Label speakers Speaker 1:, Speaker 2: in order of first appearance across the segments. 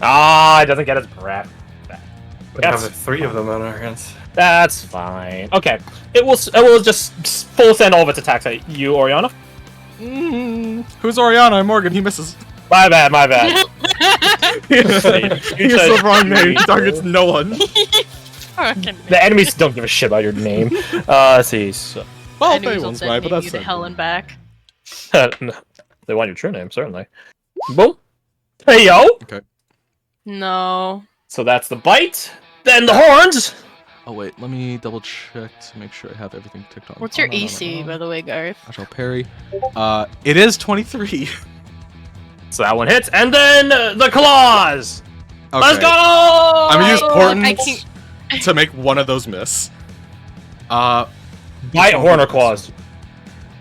Speaker 1: Ah, it doesn't get its breath.
Speaker 2: We have 3 of them on our hands.
Speaker 1: That's fine. Okay, it will just full send all of its attacks at you, Oriana.
Speaker 3: Who's Oriana? I'm Morgan. He misses.
Speaker 1: My bad.
Speaker 3: You're so wrong name. He targets no one.
Speaker 1: The enemies don't give a shit about your name. Let's see. So,
Speaker 3: well, they won't try, but that's
Speaker 4: to hell and back.
Speaker 1: they want your true name, certainly. Boom. Hey yo.
Speaker 3: Okay.
Speaker 4: No.
Speaker 1: So that's the bite. Then the horns.
Speaker 3: Oh wait, let me double check to make sure I have everything ticked on.
Speaker 4: What's your AC, by the way, Garth?
Speaker 3: I shall parry. It is 23.
Speaker 1: So that one hits, and then the claws.
Speaker 3: Okay.
Speaker 1: Let's go.
Speaker 3: I'm gonna use portents to make one of those miss.
Speaker 1: Bite, horn, or claws.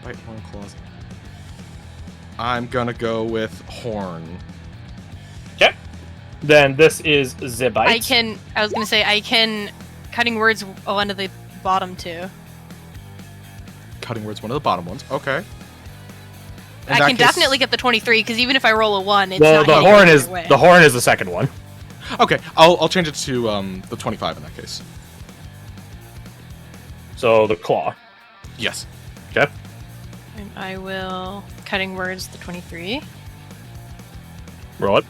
Speaker 3: Bite, horn, claws. I'm gonna go with horn.
Speaker 1: Okay. Then this is the bite.
Speaker 4: I was gonna say I can. Cutting words one of the bottom 2.
Speaker 3: Cutting words one of the bottom ones. Okay.
Speaker 4: I can definitely get the 23 because even if I roll a 1, it's
Speaker 1: well,
Speaker 4: not
Speaker 1: the horn is the second one.
Speaker 3: Okay, I'll change it to the 25 in that case.
Speaker 1: So the claw.
Speaker 3: Yes.
Speaker 1: Okay.
Speaker 4: And I will cutting words the 23.
Speaker 1: Roll it.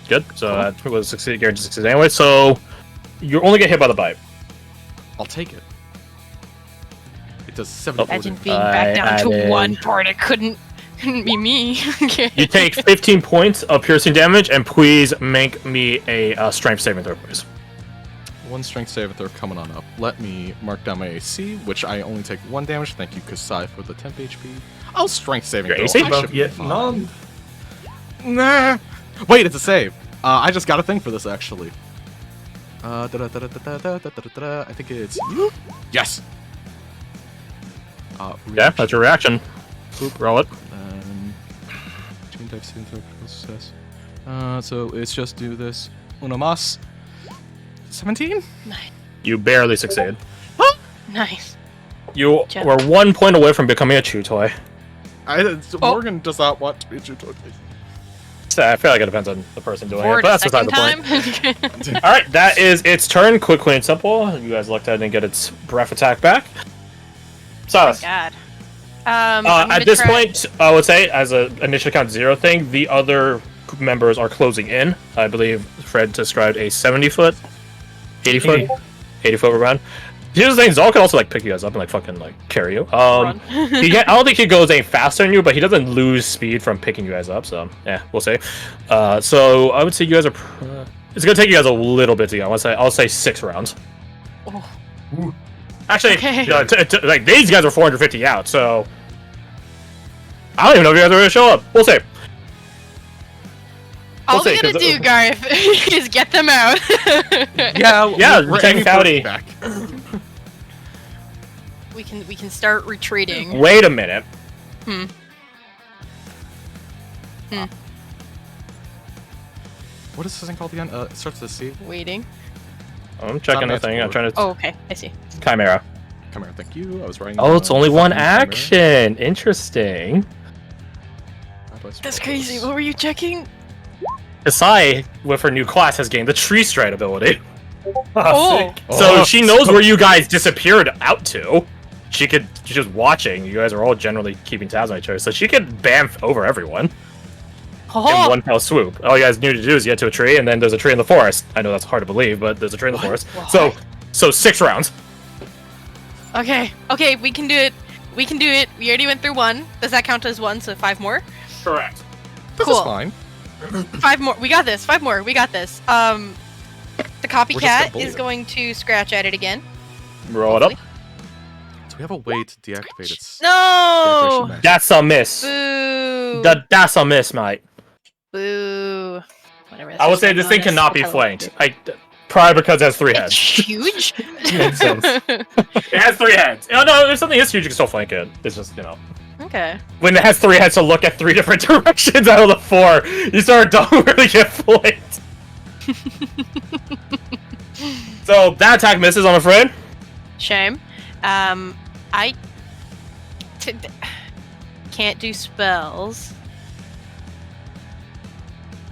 Speaker 1: Good. So that was succeed, guaranteed success anyway. So you only get hit by the bite.
Speaker 3: I'll take it. It does 74
Speaker 4: Imagine
Speaker 3: damage.
Speaker 4: being back down to 1 part. It couldn't be me. Okay.
Speaker 1: You take 15 points of piercing damage, and please make me a strength saving throw, please.
Speaker 3: 1 strength save throw coming on up. Let me mark down my AC, which I only take 1 damage. Thank you, Kasai, for the temp HP. Oh, strength saving
Speaker 1: Your
Speaker 3: throw.
Speaker 1: AC?
Speaker 3: I should be
Speaker 2: Yeah,
Speaker 3: fine.
Speaker 2: none.
Speaker 3: Nah. Wait, it's a save. I just got a thing for this, actually. I think it's... Yes!
Speaker 1: Yeah, that's your reaction. Boop, roll it.
Speaker 3: Chain type saving throw, critical success. So it's just do this. Uno mas. 17?
Speaker 4: Nice.
Speaker 1: You barely succeed.
Speaker 4: Nice.
Speaker 1: You
Speaker 4: Jeff.
Speaker 1: were 1 point away from becoming a chew toy.
Speaker 3: Morgan does not want to be a chew toy.
Speaker 1: So I feel like it depends on the person doing
Speaker 4: For
Speaker 1: it, but that's
Speaker 4: the
Speaker 1: beside
Speaker 4: second
Speaker 1: the point.
Speaker 4: time.
Speaker 1: Alright, that is its turn. Quickly and simple. You guys looked at it and get its breath attack back. Silas.
Speaker 4: God.
Speaker 1: At this point, I would say, as an initial count 0 thing, the other members are closing in. I believe Fred described a 70-foot, 80-foot around. Here's the thing: Zal can also like pick you guys up and like fucking like carry you. I don't think he goes any faster than you, but he doesn't lose speed from picking you guys up. So yeah, we'll see. So I would say you guys are. It's gonna take you guys a little bit to go. I'll say 6 rounds.
Speaker 4: Oh.
Speaker 1: Actually,
Speaker 4: Okay.
Speaker 1: like these guys are 450 out, so I don't even know if you guys are gonna show up. We'll see.
Speaker 4: All
Speaker 1: We'll
Speaker 4: we
Speaker 1: see,
Speaker 4: gotta
Speaker 1: 'cause
Speaker 4: do, Garth, is get them out.
Speaker 1: Yeah,
Speaker 3: we're
Speaker 1: take
Speaker 3: aiming for
Speaker 1: Cowdy.
Speaker 3: it back.
Speaker 4: we can start retreating.
Speaker 1: Wait a minute.
Speaker 3: What is this thing called again? It starts with a C.
Speaker 4: Waiting.
Speaker 1: I'm checking the thing. I'm trying to.
Speaker 4: Oh, okay. I see.
Speaker 1: Chimera.
Speaker 3: Come here, thank you. I was writing.
Speaker 1: Oh, it's only one
Speaker 3: fucking Chimera.
Speaker 1: action. Interesting.
Speaker 3: How do I spell
Speaker 4: That's crazy.
Speaker 3: this?
Speaker 4: What were you checking?
Speaker 1: Kasai, with her new class, has gained the tree stride ability.
Speaker 4: Oh.
Speaker 1: So she knows where you guys disappeared out to. She's just watching. You guys are all generally keeping tabs on each other, so she could bamf over everyone in one fell swoop. All you guys need to do is get to a tree, and then there's a tree in the forest. I know that's hard to believe, but there's a tree in the forest.
Speaker 4: What?
Speaker 1: So 6 rounds.
Speaker 4: Okay. Okay, we can do it. We can do it. We already went through 1. Does that count as 1? So 5 more?
Speaker 1: Correct.
Speaker 3: This
Speaker 4: Cool.
Speaker 3: is fine.
Speaker 4: 5 more. We got this. 5 more. We got this. The
Speaker 3: gonna
Speaker 4: copycat
Speaker 3: believe
Speaker 4: is
Speaker 3: it.
Speaker 4: going to scratch at it again.
Speaker 1: Roll it up.
Speaker 3: Do we have a way to deactivate its
Speaker 4: No!
Speaker 3: deactivation match?
Speaker 1: That's a miss.
Speaker 4: Boo!
Speaker 1: That's a miss, mate.
Speaker 4: Boo! Whatever.
Speaker 1: I would say this thing cannot be flanked. Probably because it has 3
Speaker 4: It's
Speaker 1: heads.
Speaker 4: huge.
Speaker 1: Makes sense. It has 3 heads. Oh, no, if something is huge, you can still flank it. It's just,
Speaker 4: Okay.
Speaker 1: when it has 3 heads to look at 3 different directions out of the 4, you don't really get flanked. So that attack misses, I'm afraid.
Speaker 4: Shame. Can't do spells.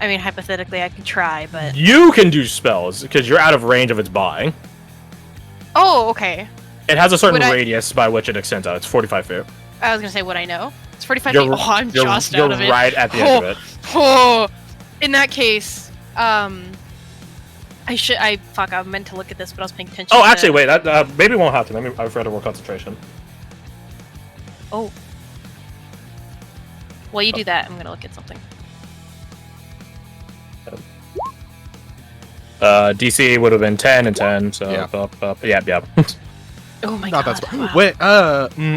Speaker 4: I mean, hypothetically, I could try, but...
Speaker 1: You can do spells, because you're out of range of its buying.
Speaker 4: Oh, okay.
Speaker 1: It has a certain radius by which it extends out. It's 45 feet.
Speaker 4: I was gonna say, would I know? It's 45 feet. Oh, I'm just out of it.
Speaker 1: You're right at the end of it.
Speaker 4: Oh, in that case, I meant to look at this, but I was paying attention.
Speaker 1: Oh, actually, wait. That maybe it won't have to. Maybe I forgot to work concentration.
Speaker 4: Oh. While you do that, I'm gonna look at something.
Speaker 1: DC would have been 10 and 10, so
Speaker 3: Yeah.
Speaker 1: up. Yeah.
Speaker 4: Oh my
Speaker 3: Not
Speaker 4: god.
Speaker 3: that
Speaker 4: Wow.
Speaker 3: Wait,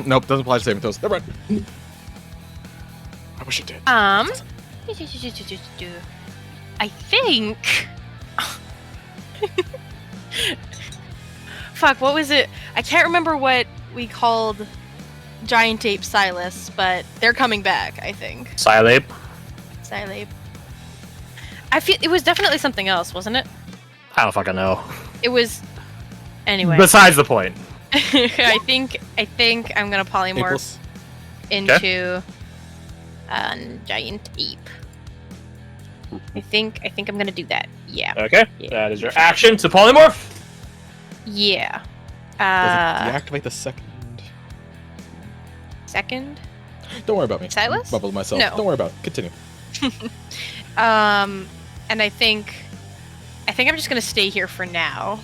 Speaker 3: nope, doesn't apply to saving throws. Never mind. I wish it did.
Speaker 4: I think. Fuck, what was it? I can't remember what we called Giant Ape Silas, but they're coming back, I think.
Speaker 1: Silape.
Speaker 4: Silape. I feel it was definitely something else, wasn't it?
Speaker 1: I don't fucking know.
Speaker 4: It was. Anyway.
Speaker 1: Besides the point.
Speaker 4: I think I'm gonna polymorph into giant ape. I think I'm gonna do that. Yeah.
Speaker 1: Okay.
Speaker 4: Yeah.
Speaker 1: That is your action to polymorph.
Speaker 3: Does
Speaker 4: Yeah.
Speaker 3: it deactivate the second?
Speaker 4: Second.
Speaker 3: Don't worry about me.
Speaker 4: Silas?
Speaker 3: Bubble myself.
Speaker 4: No.
Speaker 3: Don't worry about it. Continue.
Speaker 4: And I think I'm just gonna stay here for now.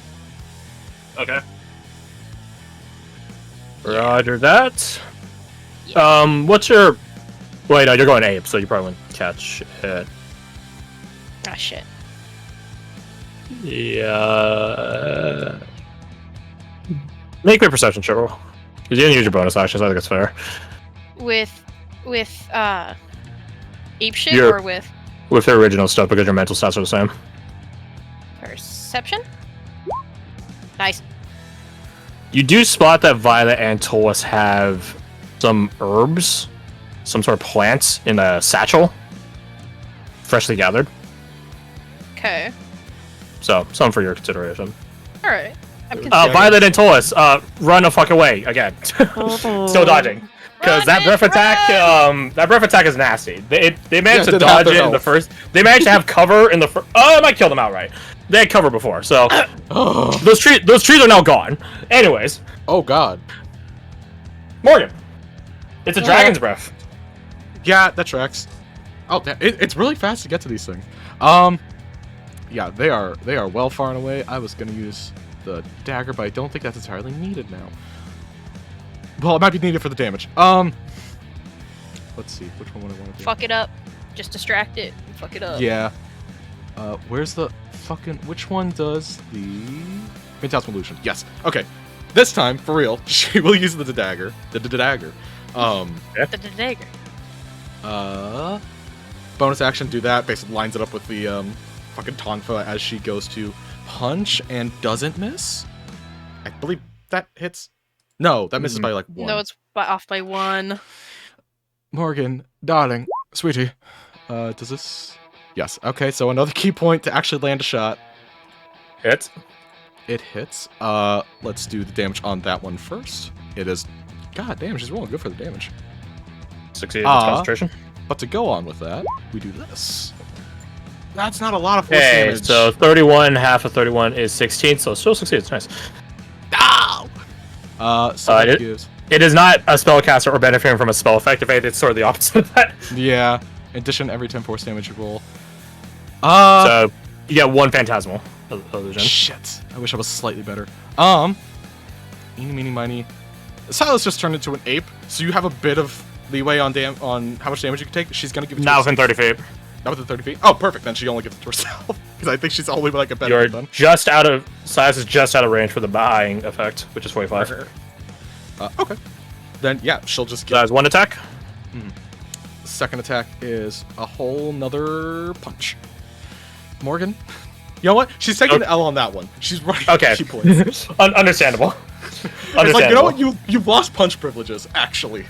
Speaker 1: Okay. Roger that.
Speaker 4: Yeah.
Speaker 1: What's your... Wait, no, you're going ape, so you probably wouldn't catch it.
Speaker 4: Ah, shit.
Speaker 1: Yeah. Make me a perception check roll. Because you didn't use your bonus action, so I think it's fair.
Speaker 4: With ape shit
Speaker 1: You're-
Speaker 4: or with
Speaker 1: With the original stuff, because your mental stats are the same.
Speaker 4: perception? Nice.
Speaker 1: You do spot that Violet and Tolus have some herbs, some sort of plants in a satchel, freshly gathered.
Speaker 4: Okay.
Speaker 1: So, some for your consideration.
Speaker 4: All right. I'm considering.
Speaker 1: Violet and Tolus, run the fuck away again. Still dodging. Because that breath attack is nasty. They managed to dodge it in the first. They managed to have cover in the first. Oh, I might kill them outright. They had cover before, so those trees are now gone. Anyways,
Speaker 3: Oh God.
Speaker 1: Morgan, it's a dragon's breath.
Speaker 3: Yeah, that tracks. Oh, it's really fast to get to these things. Yeah, they are well far and away. I was gonna use the dagger, but I don't think that's entirely needed now. Well, it might be needed for the damage. Let's see, which one would I want to do?
Speaker 4: Fuck it up. Just distract it. And fuck it up.
Speaker 3: Yeah. Where's the fucking... Which one does the... Phantasmal Illusion. Yes. Okay. This time, for real, she will use the dagger. The dagger.
Speaker 4: The dagger.
Speaker 3: Bonus action, do that. Basically lines it up with the fucking Tonfa as she goes to punch and doesn't miss. I believe that hits. No, that misses by like 1.
Speaker 4: No, it's off by 1.
Speaker 3: Morgan, darling, sweetie, does this... Yes, okay, so another key point to actually land a shot.
Speaker 1: Hit.
Speaker 3: It hits. Let's do the damage on that one first. It is... God damn, she's rolling good for the damage.
Speaker 1: Succeeded with concentration.
Speaker 3: But to go on with that, we do this. That's not a lot of force
Speaker 1: Okay,
Speaker 3: damage.
Speaker 1: so 31, half of 31 is 16, so it still succeeds. Nice.
Speaker 3: Ow! So that gives...
Speaker 1: It is not a spellcaster or benefiting from a spell effect. It's sort of the opposite of that.
Speaker 3: Yeah. In addition, every 10 force damage you roll.
Speaker 1: So you get 1 phantasmal illusion.
Speaker 3: Shit. I wish I was slightly better. Eeny, meeny, miny. Silas just turned into an ape, so you have a bit of leeway on how much damage you can take. She's gonna give it to
Speaker 1: Not
Speaker 3: herself.
Speaker 1: within 30 feet.
Speaker 3: Not within 30 feet? Oh, perfect. Then she only gives it to herself. Because I think she's only like a better
Speaker 1: You're
Speaker 3: done.
Speaker 1: just out of... Silas is just out of range for the buying effect, which is 45.
Speaker 3: Okay. Then, yeah, she'll just
Speaker 1: That
Speaker 3: get...
Speaker 1: is 1 attack.
Speaker 3: Second attack is a whole nother punch. Morgan? You know what? She's taking the L on that one. She's running
Speaker 1: Okay.
Speaker 3: key points.
Speaker 1: Understandable.
Speaker 3: It's like, you know what? You've lost punch privileges, actually.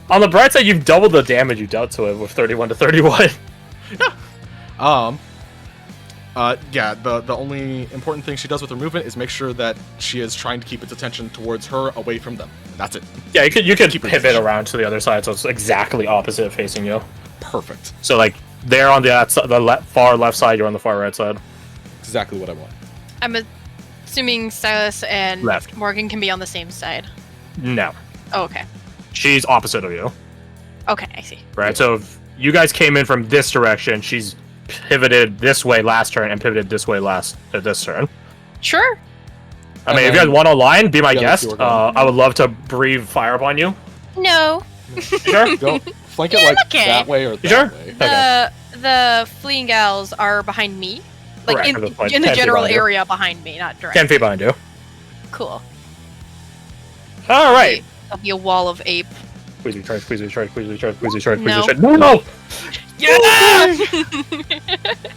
Speaker 1: On the bright side, you've doubled the damage you dealt to it with 31 to 31.
Speaker 3: Yeah, the only important thing she does with her movement is make sure that she is trying to keep its attention towards her, away from them. That's it.
Speaker 1: Yeah, you could
Speaker 3: Keep her
Speaker 1: pivot
Speaker 3: attention.
Speaker 1: around to the other side, so it's exactly opposite facing you.
Speaker 3: Perfect.
Speaker 1: So like They're on the far left side. You're on the far right side.
Speaker 3: Exactly what I want.
Speaker 4: I'm assuming Silas and
Speaker 1: Left.
Speaker 4: Morgan can be on the same side.
Speaker 1: No,
Speaker 4: Oh, okay.
Speaker 1: she's opposite of you.
Speaker 4: Okay, I see.
Speaker 1: Right. So if you guys came in from this direction, she's pivoted this way last turn and pivoted this way this turn.
Speaker 4: Sure.
Speaker 1: I mean,
Speaker 3: And
Speaker 1: if you guys want online, be my
Speaker 3: the other
Speaker 1: guest.
Speaker 3: two are going.
Speaker 1: I would love to breathe fire upon you.
Speaker 4: No.
Speaker 1: You sure?
Speaker 3: Go flank it
Speaker 4: Yeah,
Speaker 3: like
Speaker 4: okay.
Speaker 3: that way or that
Speaker 1: sure?
Speaker 3: way.
Speaker 4: The fleeing gals are behind me. Like
Speaker 1: Correct,
Speaker 4: in,
Speaker 1: at this point,
Speaker 4: in the
Speaker 1: 10 feet
Speaker 4: general
Speaker 1: behind you.
Speaker 4: area behind me, not
Speaker 1: 10
Speaker 4: directly.
Speaker 1: feet behind you.
Speaker 4: Cool.
Speaker 1: All right.
Speaker 4: There'll be a wall of ape.
Speaker 1: Squeeze, charge, squeeze, charge, squeeze, charge, squeeze, charge,
Speaker 4: No.
Speaker 1: squeeze, charge. No!
Speaker 4: Yeah!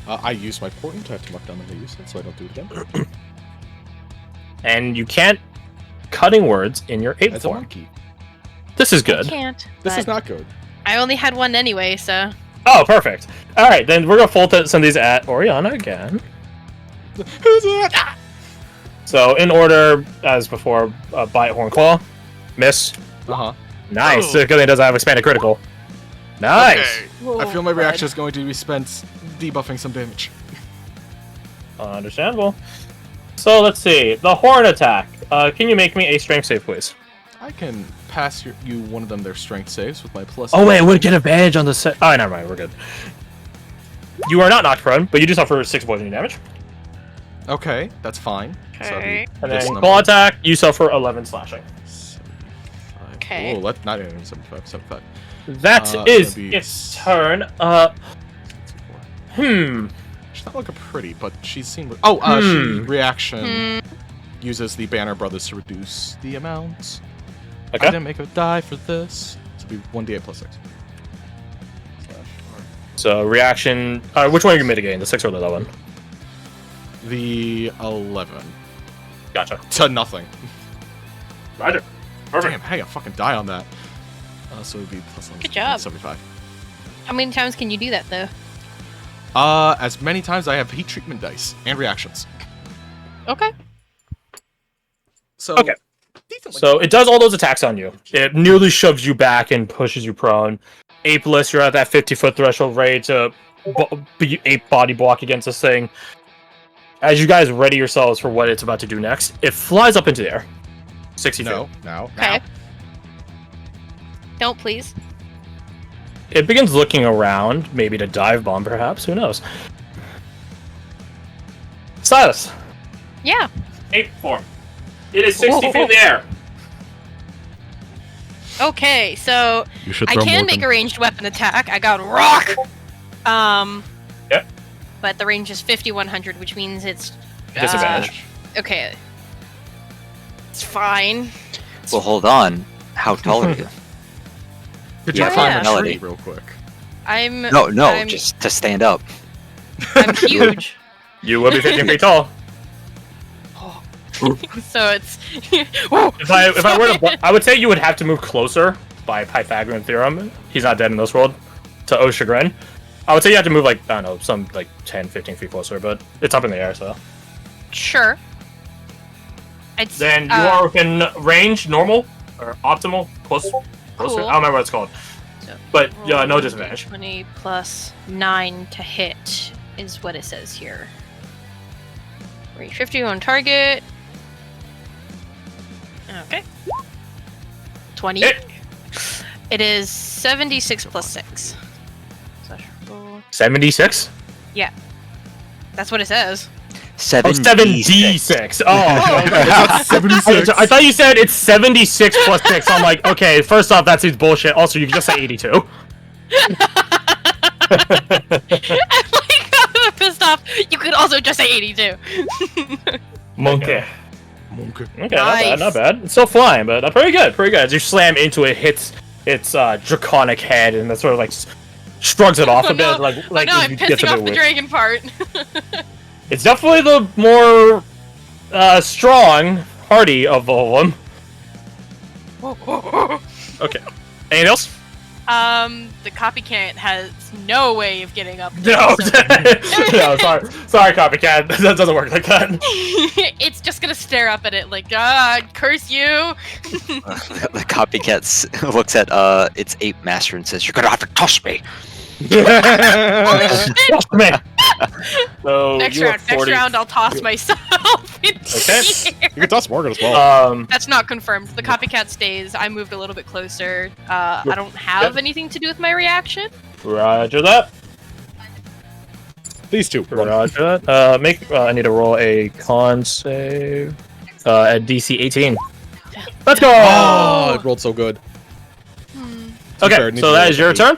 Speaker 3: I used my portent. I have to mark down that I used it, so I don't do it again.
Speaker 1: And you can't cutting words in your ape
Speaker 3: As a
Speaker 1: form.
Speaker 3: monkey.
Speaker 1: This is
Speaker 4: I
Speaker 1: good.
Speaker 4: can't.
Speaker 3: This
Speaker 4: but
Speaker 3: is not good.
Speaker 4: I only had one anyway, so.
Speaker 1: Oh, perfect. All right, then we're gonna full send these at Oriana again.
Speaker 3: Who's that?
Speaker 1: So in order as before, bite, horn, claw, miss.
Speaker 3: Uh-huh.
Speaker 1: Nice.
Speaker 2: Oh.
Speaker 1: Good thing it doesn't have expanded critical. Nice.
Speaker 3: I feel my reaction is going to be spent debuffing some damage.
Speaker 1: Understandable. So let's see. The horn attack. Can you make me a strength save, please?
Speaker 3: I can pass you one of them their strength saves with my plus.
Speaker 1: Oh wait, would get advantage on the set. Oh, never mind. We're good. You are not knocked prone, but you do suffer 6 poison damage.
Speaker 3: Okay, that's fine.
Speaker 4: Okay.
Speaker 1: And
Speaker 3: this
Speaker 1: then
Speaker 3: number.
Speaker 1: claw attack, you suffer 11 slashing.
Speaker 3: 75.
Speaker 4: Okay.
Speaker 3: Oh, not even 75. 75.
Speaker 1: That is
Speaker 3: gonna be
Speaker 1: its turn.
Speaker 3: 64. She's not looking pretty, but she's seen. She reaction uses the Banner Brothers to reduce the amount. I
Speaker 1: Okay.
Speaker 3: didn't make a die for this. So it'll be 1d8 plus 6.
Speaker 1: So reaction. Which one are you mitigating? The 6 or the 11?
Speaker 3: The 11
Speaker 1: Gotcha.
Speaker 3: to nothing.
Speaker 1: Roger. Perfect.
Speaker 3: Damn, hey, I fucking die on that. So it'd be plus 11,
Speaker 4: Good job.
Speaker 3: 75.
Speaker 4: How many times can you do that, though?
Speaker 3: As many times I have heat treatment dice and reactions.
Speaker 4: Okay.
Speaker 3: So
Speaker 1: Okay.
Speaker 3: decently.
Speaker 1: So it does all those attacks on you. It nearly shoves you back and pushes you prone. Apeless, you're at that 50-foot threshold, ready to be ape body block against this thing. As you guys ready yourselves for what it's about to do next, it flies up into the air. 60 feet.
Speaker 3: No, now.
Speaker 4: Okay. Don't please.
Speaker 1: It begins looking around, maybe to dive bomb, perhaps. Who knows? Silas.
Speaker 4: Yeah.
Speaker 1: Ape form. It is 60 feet in the air.
Speaker 4: Okay, so
Speaker 3: You should
Speaker 4: I
Speaker 3: throw
Speaker 4: can
Speaker 3: Morgan.
Speaker 4: make a ranged weapon attack. I got rock.
Speaker 1: Yep.
Speaker 4: But the range is 5100, which means it's
Speaker 1: Disadvantage.
Speaker 4: Okay. It's fine.
Speaker 5: Well, hold on. How tall are you?
Speaker 3: Could
Speaker 5: Yeah,
Speaker 3: you climb
Speaker 4: yeah.
Speaker 3: a
Speaker 5: Melody.
Speaker 3: tree real quick?
Speaker 4: I'm
Speaker 5: No, just to stand up.
Speaker 4: I'm huge.
Speaker 1: You will be 15 feet tall.
Speaker 4: So it's
Speaker 1: If I were to, I would say you would have to move closer by Pythagorean theorem. He's not dead in this world. To Oshagren. I would say you have to move like, I don't know, some like 10, 15 feet closer, but it's up in the air, so.
Speaker 4: Sure.
Speaker 1: Then you are within range, normal, or optimal, closer.
Speaker 4: Cool.
Speaker 1: I don't remember what it's called.
Speaker 4: So
Speaker 1: But yeah, no
Speaker 4: roll
Speaker 1: disadvantage.
Speaker 4: 20 plus 9 to hit is what it says here. Range 50 on target. Okay. 20.
Speaker 1: Hit.
Speaker 4: It is 76 plus 6. Slash roll.
Speaker 1: 76?
Speaker 4: That's what it says.
Speaker 1: Oh, 7d6. Oh,
Speaker 3: 76.
Speaker 1: I thought you said it's 76 plus 6. I'm like, okay, first off, that seems bullshit. Also, you can just say 82.
Speaker 4: I'm like, pissed off. You could also just say 82.
Speaker 1: Monkey.
Speaker 3: Monkey.
Speaker 1: Okay,
Speaker 4: Nice.
Speaker 1: not bad. It's still flying, but pretty good, pretty good. As you slam into it, hits its draconic head, and that sort of like shrugs it off
Speaker 4: Oh,
Speaker 1: a bit,
Speaker 4: no.
Speaker 1: like
Speaker 4: no, I'm
Speaker 1: it gets a
Speaker 4: pissing
Speaker 1: bit
Speaker 4: off the
Speaker 1: weird.
Speaker 4: dragon part.
Speaker 1: It's definitely the more strong, hardy of all of them. Okay. Anything else?
Speaker 4: The copycat has no way of getting up.
Speaker 1: No.
Speaker 4: So
Speaker 1: No, sorry, copycat. That doesn't work like that.
Speaker 4: it's just gonna stare up at it like, curse you.
Speaker 5: The copycat looks at its ape master and says, "You're gonna have to toss me."
Speaker 1: Man. So
Speaker 4: Next
Speaker 1: you are
Speaker 4: round.
Speaker 1: 40.
Speaker 4: Next round, I'll toss myself in
Speaker 1: Okay.
Speaker 4: here.
Speaker 3: You can toss Morgan as well.
Speaker 4: That's not confirmed. The copycat stays. I moved a little bit closer. I don't have anything to do with my reaction.
Speaker 1: Roger that.
Speaker 3: These two.
Speaker 1: Roger that. I need to roll a con save at DC 18. Let's go!
Speaker 3: Oh, it rolled so good.
Speaker 1: Okay,
Speaker 3: Fair, it needs
Speaker 1: so
Speaker 3: to
Speaker 1: that
Speaker 3: roll
Speaker 1: is your
Speaker 3: eight.
Speaker 1: turn.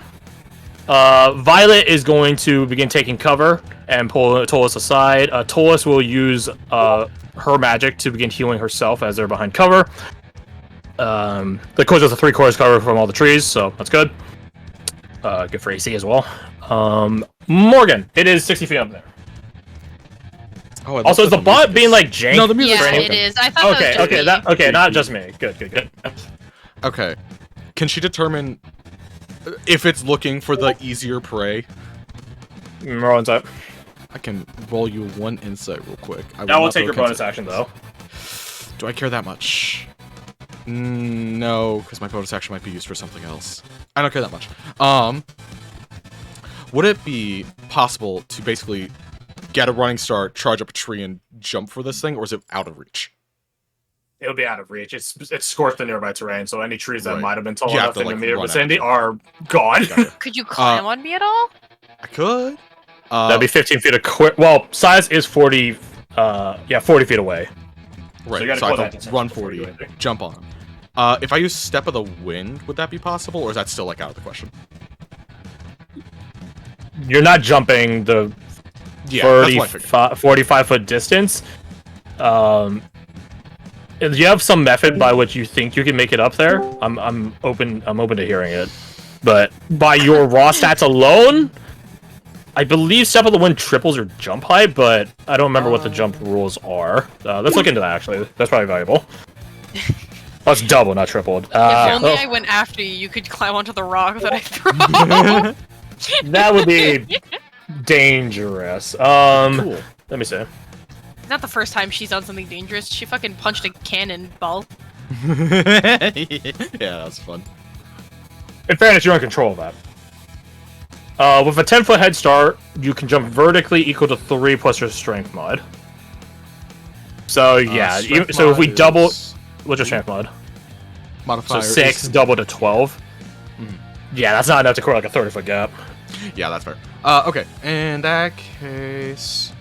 Speaker 1: Violet is going to begin taking cover and pull Tolis aside. Tolis will use her magic to begin healing herself as they're behind cover. The course is a 3/4 cover from all the trees, so that's good. Good for AC as well. Morgan, it is 60 feet up there.
Speaker 3: Oh, I
Speaker 1: Also, is
Speaker 3: love
Speaker 1: the
Speaker 3: that
Speaker 1: bot
Speaker 3: music
Speaker 1: being like jank?
Speaker 3: No, the music.
Speaker 4: Yeah,
Speaker 1: Brandon?
Speaker 4: it is. I thought
Speaker 1: Okay,
Speaker 4: that was just me.
Speaker 1: okay, not just me. Good.
Speaker 3: Okay. Can she determine if it's looking for the easier prey?
Speaker 1: Roll insight.
Speaker 3: I can roll you one insight real quick.
Speaker 1: That will take your bonus action though.
Speaker 3: Do I care that much? No, because my bonus action might be used for something else. I don't care that much. Would it be possible to basically get a running start, charge up a tree, and jump for this thing, or is it out of reach?
Speaker 1: It'll be out of reach. It's scorched the nearby terrain, so any trees that
Speaker 3: Right.
Speaker 1: might have been tall
Speaker 3: You have
Speaker 1: enough
Speaker 3: to,
Speaker 1: in the
Speaker 3: like,
Speaker 1: immediate
Speaker 3: run
Speaker 1: vicinity
Speaker 3: after.
Speaker 1: are gone.
Speaker 4: Could you climb on me at all?
Speaker 3: I could.
Speaker 1: That'd be 15 feet of quick. Well, size is 40. 40 feet away.
Speaker 3: Right,
Speaker 1: you gotta
Speaker 3: so
Speaker 1: call
Speaker 3: I
Speaker 1: that
Speaker 3: can
Speaker 1: distance
Speaker 3: run
Speaker 1: before
Speaker 3: 40,
Speaker 1: you enter.
Speaker 3: jump on him. If I use Step of the Wind, would that be possible, or is that still, like, out of the question?
Speaker 1: You're not jumping the
Speaker 3: Yeah, that's what I figured.
Speaker 1: 45 foot distance. If you have some method by which you think you can make it up there, I'm open to hearing it. But by your raw stats alone, I believe Step of the Wind triples your jump height, but I don't remember what the jump rules are. Let's look into that, actually. That's probably valuable. Oh, it's double, not tripled.
Speaker 4: If only I went after you, you could climb onto the rock that I threw.
Speaker 1: That would be dangerous.
Speaker 3: Cool.
Speaker 1: Let me see.
Speaker 4: It's not the first time she's done something dangerous. She fucking punched a cannonball.
Speaker 3: Yeah, that's fun.
Speaker 1: In fairness, you're in control of that. With a 10-foot head start, you can jump vertically equal to 3 plus your strength mod. So yeah,
Speaker 3: Strength
Speaker 1: so if we
Speaker 3: mod
Speaker 1: double,
Speaker 3: is
Speaker 1: what's your strength mod?
Speaker 3: modifier
Speaker 1: So 6
Speaker 3: is-
Speaker 1: double to 12. Yeah, that's not enough to cover like a 30-foot gap.
Speaker 3: Yeah, that's fair. Okay, in that case,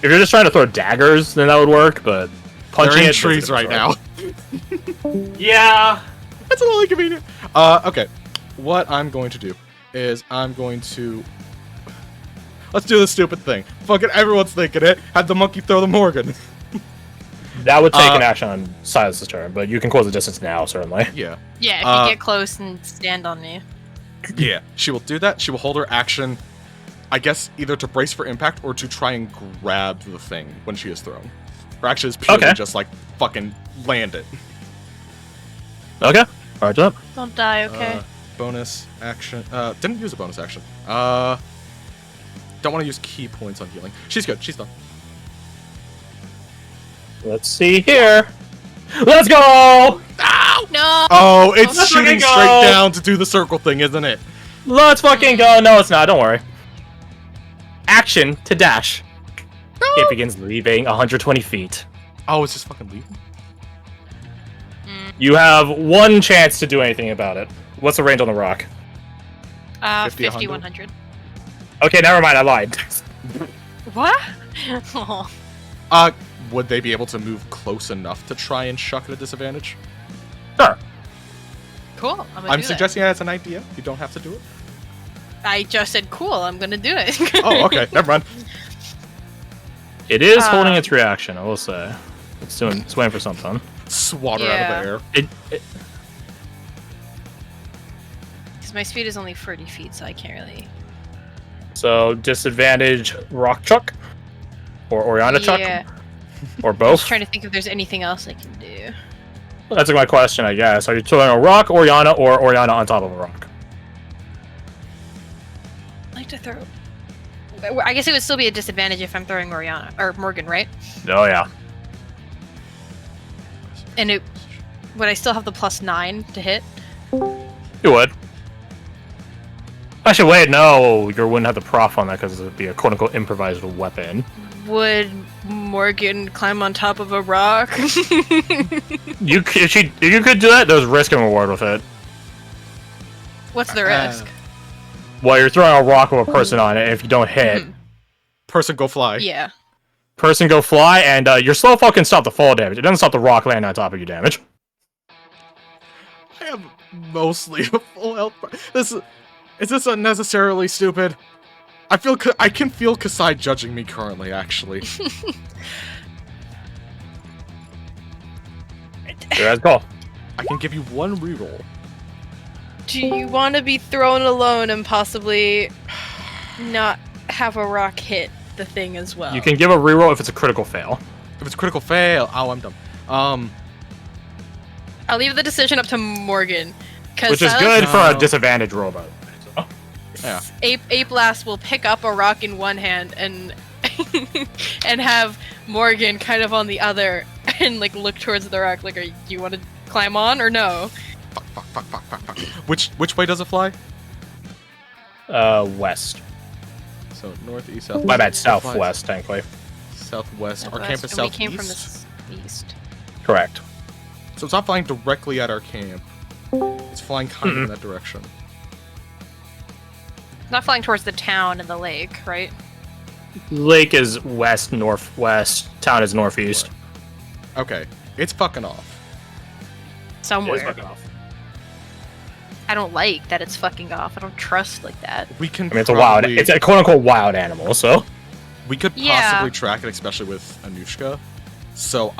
Speaker 1: If you're just trying to throw daggers, then that would work. But punching
Speaker 3: they're in
Speaker 1: it
Speaker 3: trees right now.
Speaker 1: Yeah.
Speaker 3: That's a little inconvenient. Okay, what I'm going to do is I'm going to let's do the stupid thing. Fucking everyone's thinking it. Have the monkey throw the Morgan.
Speaker 1: That would take an action on Silas's turn, but you can close the distance now, certainly.
Speaker 3: Yeah.
Speaker 4: Yeah, if you get close and stand on me.
Speaker 3: Yeah, she will do that. She will hold her action, I guess, either to brace for impact or to try and grab the thing when she is thrown. Her action is purely just like fucking land it.
Speaker 1: Okay. Alright, up.
Speaker 4: Don't die, okay?
Speaker 3: Bonus action. Didn't use a bonus action. Don't want to use key points on healing. She's good. She's done.
Speaker 1: Let's see here. Let's go!
Speaker 4: No!
Speaker 3: Oh, it's
Speaker 1: Let's
Speaker 3: shooting
Speaker 1: fucking go!
Speaker 3: straight down to do the circle thing, isn't it?
Speaker 1: Let's fucking go! No, it's not. Don't worry. Action to dash. It begins leaving 120 feet.
Speaker 3: Oh, it's just fucking leaving.
Speaker 1: You have one chance to do anything about it. What's the range on the rock?
Speaker 3: 50,
Speaker 4: 50,
Speaker 3: 100?
Speaker 4: 100.
Speaker 1: Okay, never mind. I lied.
Speaker 4: What? Oh.
Speaker 3: Would they be able to move close enough to try and shuck at a disadvantage?
Speaker 1: Sure.
Speaker 4: Cool.
Speaker 3: I'm suggesting that as an idea. You don't have to do it.
Speaker 4: I just said cool. I'm gonna do it.
Speaker 3: Oh, okay. Never mind.
Speaker 1: It is holding its reaction, I will say. It's waiting for something.
Speaker 3: Swat her out of the air.
Speaker 4: Because my speed is only 40 feet, so I can't really.
Speaker 1: So, disadvantage rock chuck? Or Oriana chuck?
Speaker 4: Yeah.
Speaker 1: Or
Speaker 4: I'm
Speaker 1: both?
Speaker 4: just trying to think if there's anything else I can do.
Speaker 1: Well, that's my question, I guess. Are you throwing a rock, Oriana, or Oriana on top of a rock?
Speaker 4: I like to throw. I guess it would still be a disadvantage if I'm throwing Oriana or Morgan, right?
Speaker 1: Oh, yeah.
Speaker 4: And would I still have the +9 to hit?
Speaker 1: You would. Actually, wait, no, you wouldn't have the prof on that because it would be a quote-unquote improvised weapon.
Speaker 4: Would Morgan climb on top of a rock?
Speaker 1: You could do that. There's risk and reward with it.
Speaker 4: What's the risk?
Speaker 1: Well, you're throwing a rock with a person on it, and if you don't hit,
Speaker 3: person go fly.
Speaker 4: Yeah.
Speaker 1: person go fly, and your slow fall can stop the fall damage. It doesn't stop the rock landing on top of you damage.
Speaker 3: I have mostly a full health bar. Is this unnecessarily stupid? I can feel Kasai judging me currently, actually.
Speaker 1: Your guys' call.
Speaker 3: I can give you one reroll.
Speaker 4: Do you want to be thrown alone and possibly not have a rock hit the thing as well?
Speaker 1: You can give a reroll if it's a critical fail.
Speaker 3: If it's a critical fail, oh, I'm dumb.
Speaker 4: I'll leave the decision up to Morgan.
Speaker 1: Which is good for a disadvantage roll, by the way. So.
Speaker 3: Yeah.
Speaker 4: Ape Blast will pick up a rock in one hand and and have Morgan kind of on the other and like look towards the rock like, do you want to climb on or no?
Speaker 3: Fuck. Which way does it fly?
Speaker 1: West.
Speaker 3: So northeast, south.
Speaker 1: My bad, southwest, technically.
Speaker 3: Southwest. Our
Speaker 4: Southwest,
Speaker 3: camp is
Speaker 4: and we
Speaker 3: southeast.
Speaker 4: came from the east.
Speaker 1: Correct.
Speaker 3: So it's not flying directly at our camp. It's flying kind of in that direction.
Speaker 4: Not flying towards the town and the lake, right?
Speaker 1: Lake is west, northwest. Town is northeast.
Speaker 3: Okay, it's fucking off.
Speaker 4: Somewhere.
Speaker 1: It is fucking off.
Speaker 4: I don't like that it's fucking off. I don't trust like that.
Speaker 3: We can.
Speaker 1: I mean, it's a quote-unquote wild animal, so.
Speaker 3: We could
Speaker 4: Yeah.
Speaker 3: possibly track it, especially with Anushka. So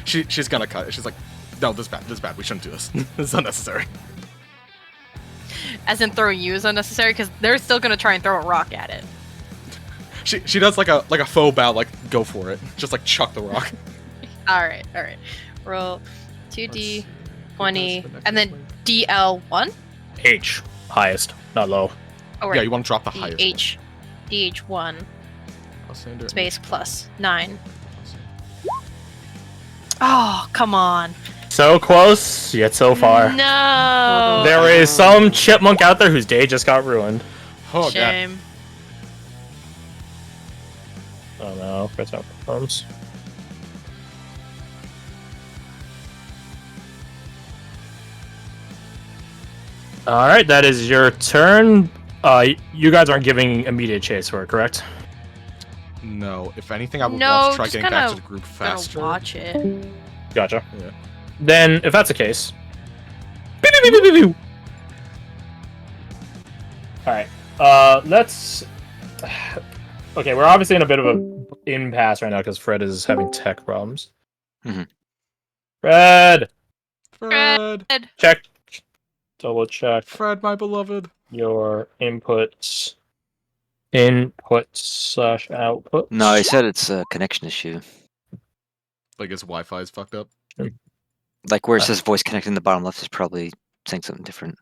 Speaker 3: she's gonna cut it. She's like, no, this is bad. We shouldn't do this. This is unnecessary.
Speaker 4: As in throwing you is unnecessary because they're still gonna try and throw a rock at it.
Speaker 3: She does like a faux bow, like go for it, just like chuck the rock.
Speaker 4: All right. Roll 2d20
Speaker 3: What's the next
Speaker 4: and then
Speaker 3: one?
Speaker 4: DL1.
Speaker 1: H. Highest, not low.
Speaker 4: Oh, right.
Speaker 3: Yeah, you want to drop the highest.
Speaker 4: DH DH1
Speaker 3: One.
Speaker 4: space plus 9. Oh, come on.
Speaker 1: So close, yet so far.
Speaker 4: No.
Speaker 1: There is some chipmunk out there whose day just got ruined.
Speaker 3: Oh god.
Speaker 4: Shame.
Speaker 1: Oh no, Chris out performs. Alright, that is your turn. You guys aren't giving immediate chase for it, correct?
Speaker 3: No, if anything, I would
Speaker 4: No,
Speaker 3: want to try
Speaker 4: just
Speaker 3: getting back to
Speaker 4: kinda
Speaker 3: the group
Speaker 4: Gonna
Speaker 3: faster.
Speaker 4: watch it.
Speaker 1: Gotcha.
Speaker 3: Yeah.
Speaker 1: Then, if that's the case... Pew, pew, pew, pew, pew, pew. Alright, let's... Okay, we're obviously in a bit of a impasse right now because Fred is having tech problems.
Speaker 5: Mhm.
Speaker 1: Fred!
Speaker 3: Fred,
Speaker 1: Check. Double check
Speaker 3: Fred, my beloved.
Speaker 1: your inputs. Input/output.
Speaker 5: No, he said it's a connection issue.
Speaker 3: Like his Wi-Fi is fucked up.
Speaker 5: Like where it says voice connecting in the bottom left is probably saying something different.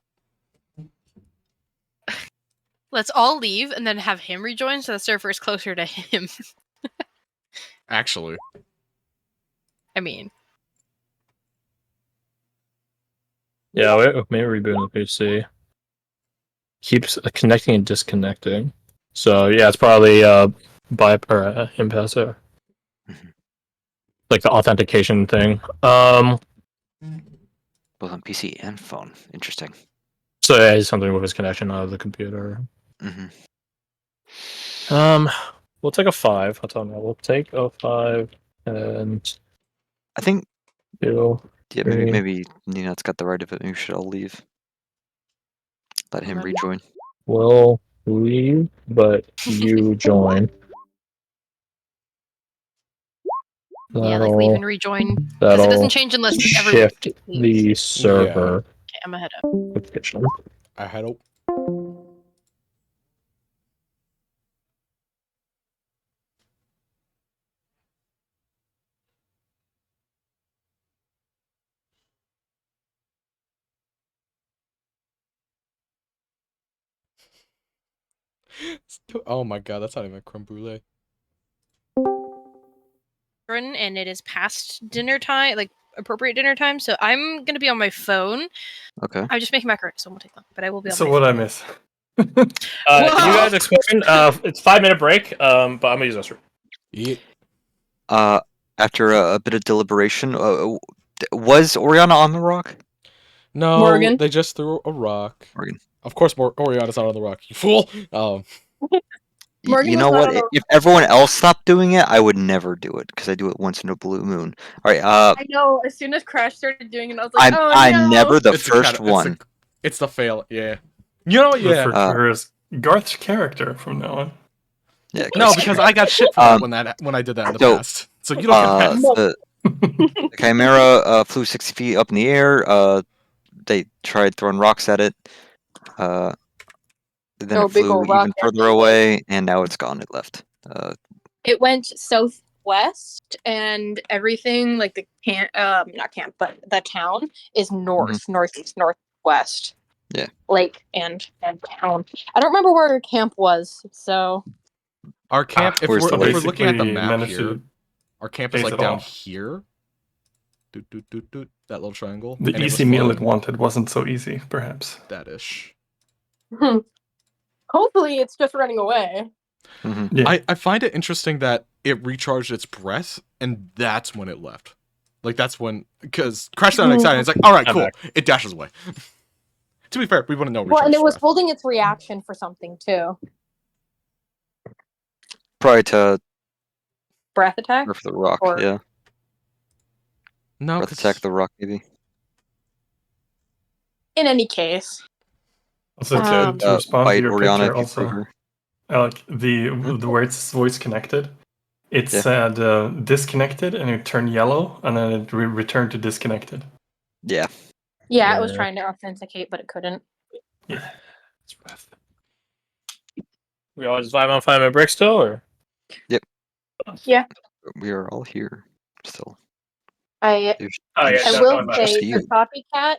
Speaker 4: Let's all leave and then have him rejoin so the server is closer to him.
Speaker 3: Actually,
Speaker 4: I mean,
Speaker 1: Yeah, maybe rebooting the PC. Keeps connecting and disconnecting. So yeah, it's probably impasse there.
Speaker 5: Mhm.
Speaker 1: Like the authentication thing.
Speaker 5: Both on PC and phone. Interesting.
Speaker 1: So yeah, it's something with his connection out of the computer.
Speaker 5: Hmm.
Speaker 1: We'll take a 5. I'll tell him that. We'll take a 5 and
Speaker 5: I think,
Speaker 1: 2.
Speaker 5: yeah, maybe Ninot's got the right of it. Maybe we should all leave. Let him
Speaker 4: Okay.
Speaker 5: rejoin.
Speaker 1: We'll leave, but you join.
Speaker 4: yeah, like leave and rejoin. Because
Speaker 1: That'll
Speaker 4: it doesn't change unless everyone
Speaker 1: shift
Speaker 4: leaves.
Speaker 1: the server.
Speaker 4: Okay, I'm ahead up.
Speaker 1: Notification.
Speaker 3: I had a. Oh my god, that's not even creme brulee.
Speaker 4: And it is past dinner time, like appropriate dinner time. So I'm gonna be on my phone.
Speaker 5: Okay.
Speaker 4: I'm just making macaroni, so it won't take long. But I will be on
Speaker 2: So
Speaker 4: my
Speaker 2: what
Speaker 4: phone.
Speaker 2: I miss?
Speaker 1: You guys explain. It's 5-minute break. But I'm gonna use this.
Speaker 3: Yeah.
Speaker 5: After a bit of deliberation, was Oriana on the rock?
Speaker 3: No,
Speaker 4: Morgan?
Speaker 3: they just threw a rock.
Speaker 5: Morgan.
Speaker 3: Of course, Oriana's not on the rock. You fool.
Speaker 4: Morgan
Speaker 5: You
Speaker 4: was
Speaker 5: know
Speaker 4: not
Speaker 5: what?
Speaker 4: on the
Speaker 5: If everyone else stopped doing it, I would never do it because I do it once in a blue moon. All right.
Speaker 4: I know. As soon as Crash started doing it, I was like, "Oh no!"
Speaker 5: I'm never the
Speaker 3: It's
Speaker 5: first one.
Speaker 3: It's the fail. Yeah. You know. Yeah.
Speaker 2: Refer to her as Garth's character from now on.
Speaker 5: Yeah.
Speaker 3: No, because I got shit for that when I did that in the past. So you don't get that.
Speaker 5: The Chimera flew 60 feet up in the air. They tried throwing rocks at it. Then it
Speaker 4: big
Speaker 5: flew
Speaker 4: ol' rock
Speaker 5: even further away, and now it's gone. It left.
Speaker 4: It went southwest, and everything like the camp, not camp, but the town is north, northeast, northwest.
Speaker 5: Yeah.
Speaker 4: Lake and town. I don't remember where our camp was, so.
Speaker 3: Our camp, if we're
Speaker 5: Where's the
Speaker 3: looking at the
Speaker 2: basically
Speaker 3: map
Speaker 2: managed
Speaker 3: here,
Speaker 2: to
Speaker 3: our camp is
Speaker 2: chase
Speaker 3: like
Speaker 2: it
Speaker 3: down
Speaker 2: off.
Speaker 3: here. That little triangle.
Speaker 2: The
Speaker 3: and it
Speaker 2: easy
Speaker 3: was
Speaker 2: meal it
Speaker 3: flooded.
Speaker 2: wanted wasn't so easy, perhaps.
Speaker 3: That ish.
Speaker 4: Hopefully, it's just running away.
Speaker 2: Yeah.
Speaker 3: I find it interesting that it recharged its breath, and that's when it left. Like, that's when... Because Crash sounded excited, it's like, alright,
Speaker 1: I'm
Speaker 3: cool.
Speaker 1: back.
Speaker 3: It dashes away. To be fair, we wouldn't know
Speaker 4: Well, and it was
Speaker 3: breath.
Speaker 4: holding its reaction for something, too.
Speaker 5: Probably to
Speaker 4: Breath attack?
Speaker 5: Earth the rock.
Speaker 4: Or-
Speaker 5: Yeah.
Speaker 3: No,
Speaker 5: Earth
Speaker 3: 'cause-
Speaker 5: attack the rock, maybe.
Speaker 4: In any case.
Speaker 2: Also, to respond to
Speaker 5: Bite
Speaker 2: your
Speaker 5: Oriana
Speaker 2: picture,
Speaker 5: if you
Speaker 2: also,
Speaker 5: trigger.
Speaker 2: like the where it's voice connected, it
Speaker 5: Yeah.
Speaker 2: said disconnected, and it turned yellow, and then it returned to disconnected.
Speaker 5: Yeah.
Speaker 4: Yeah, it was
Speaker 1: Yeah.
Speaker 4: trying to authenticate, but it couldn't.
Speaker 2: Yeah.
Speaker 1: We all just 5-on-5-minute break still, or?
Speaker 5: We are all here still.
Speaker 4: I
Speaker 1: Oh, yeah,
Speaker 4: I
Speaker 1: no,
Speaker 4: will
Speaker 1: no, no.
Speaker 4: say
Speaker 5: you.
Speaker 4: the copycat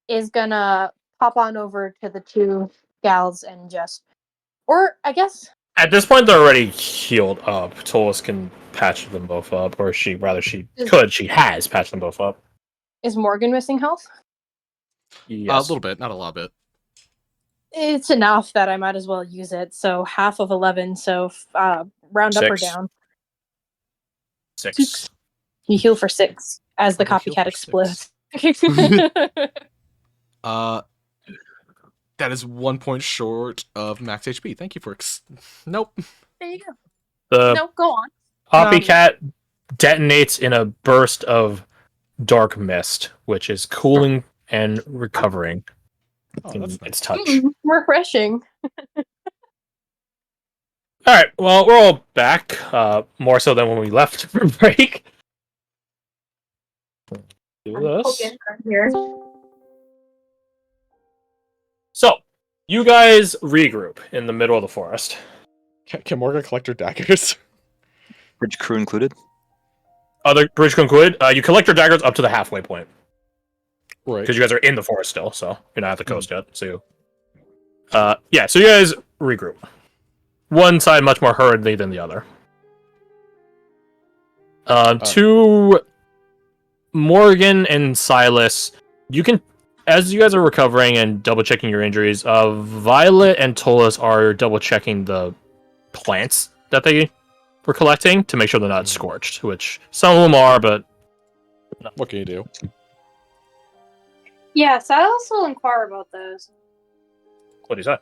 Speaker 4: is gonna pop on over to the two gals and just, or I guess
Speaker 1: At this point, they're already healed up. Tolis can patch them both up, or she has patched them both up.
Speaker 4: is Morgan missing health?
Speaker 1: Yes.
Speaker 3: A little bit, not a lot bit.
Speaker 4: It's enough that I might as well use it. So half of 11. So round up or
Speaker 1: 6.
Speaker 4: down.
Speaker 1: 6.
Speaker 4: You heal for 6 as the
Speaker 3: I will heal
Speaker 4: copycat
Speaker 3: for
Speaker 4: explodes.
Speaker 3: That is 1 point short of max HP. Thank you for Nope.
Speaker 4: There you go.
Speaker 1: The
Speaker 4: No, go on.
Speaker 1: copycat detonates in a burst of dark mist, which is cooling and recovering
Speaker 3: Oh,
Speaker 1: in
Speaker 3: that's nice.
Speaker 1: its touch.
Speaker 4: Refreshing.
Speaker 1: All right, well, we're all back, more so than when we left for break. Do this.
Speaker 4: Here.
Speaker 1: So, you guys regroup in the middle of the forest.
Speaker 3: Can Morgan collect her daggers?
Speaker 5: Bridge crew included.
Speaker 1: Other bridge concluded. You collect your daggers up to the halfway point
Speaker 3: Right.
Speaker 1: because you guys are in the forest still, so you're not at the coast yet. So, yeah. So you guys regroup. One side much more hurriedly than the other. To Morgan and Silas, you can, as you guys are recovering and double checking your injuries, Violet and Tolis are double checking the plants that they were collecting to make sure they're not scorched, which some of them are, but
Speaker 3: What can you do?
Speaker 4: Yes, I also inquire about those.
Speaker 1: what do you say?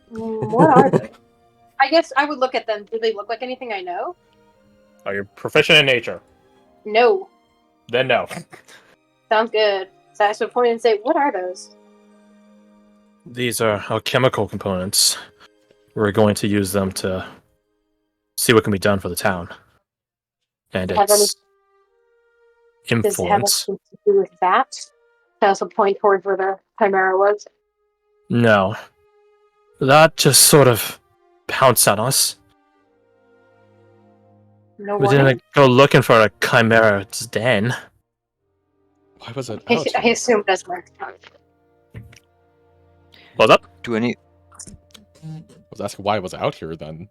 Speaker 4: What are they? I guess I would look at them. Do they look like anything I know?
Speaker 1: Are you proficient in nature?
Speaker 4: No.
Speaker 1: Then no.
Speaker 4: Sounds good. So I should point and say, what are those?
Speaker 1: These are alchemical components. We're going to use them to see what can be done for the town. And
Speaker 4: Have any-
Speaker 1: its
Speaker 4: Does it have
Speaker 1: influence.
Speaker 4: anything to do with that? So I also point towards where the Chimera was.
Speaker 1: No. That just sort of pounced on us.
Speaker 4: No
Speaker 1: We
Speaker 4: warning?
Speaker 1: didn't go looking for a chimera's den.
Speaker 3: Why was it
Speaker 4: I
Speaker 3: out
Speaker 4: I
Speaker 3: here?
Speaker 4: assume that's my time.
Speaker 1: What's up?
Speaker 5: Do any?
Speaker 3: I was asking why it was out here then.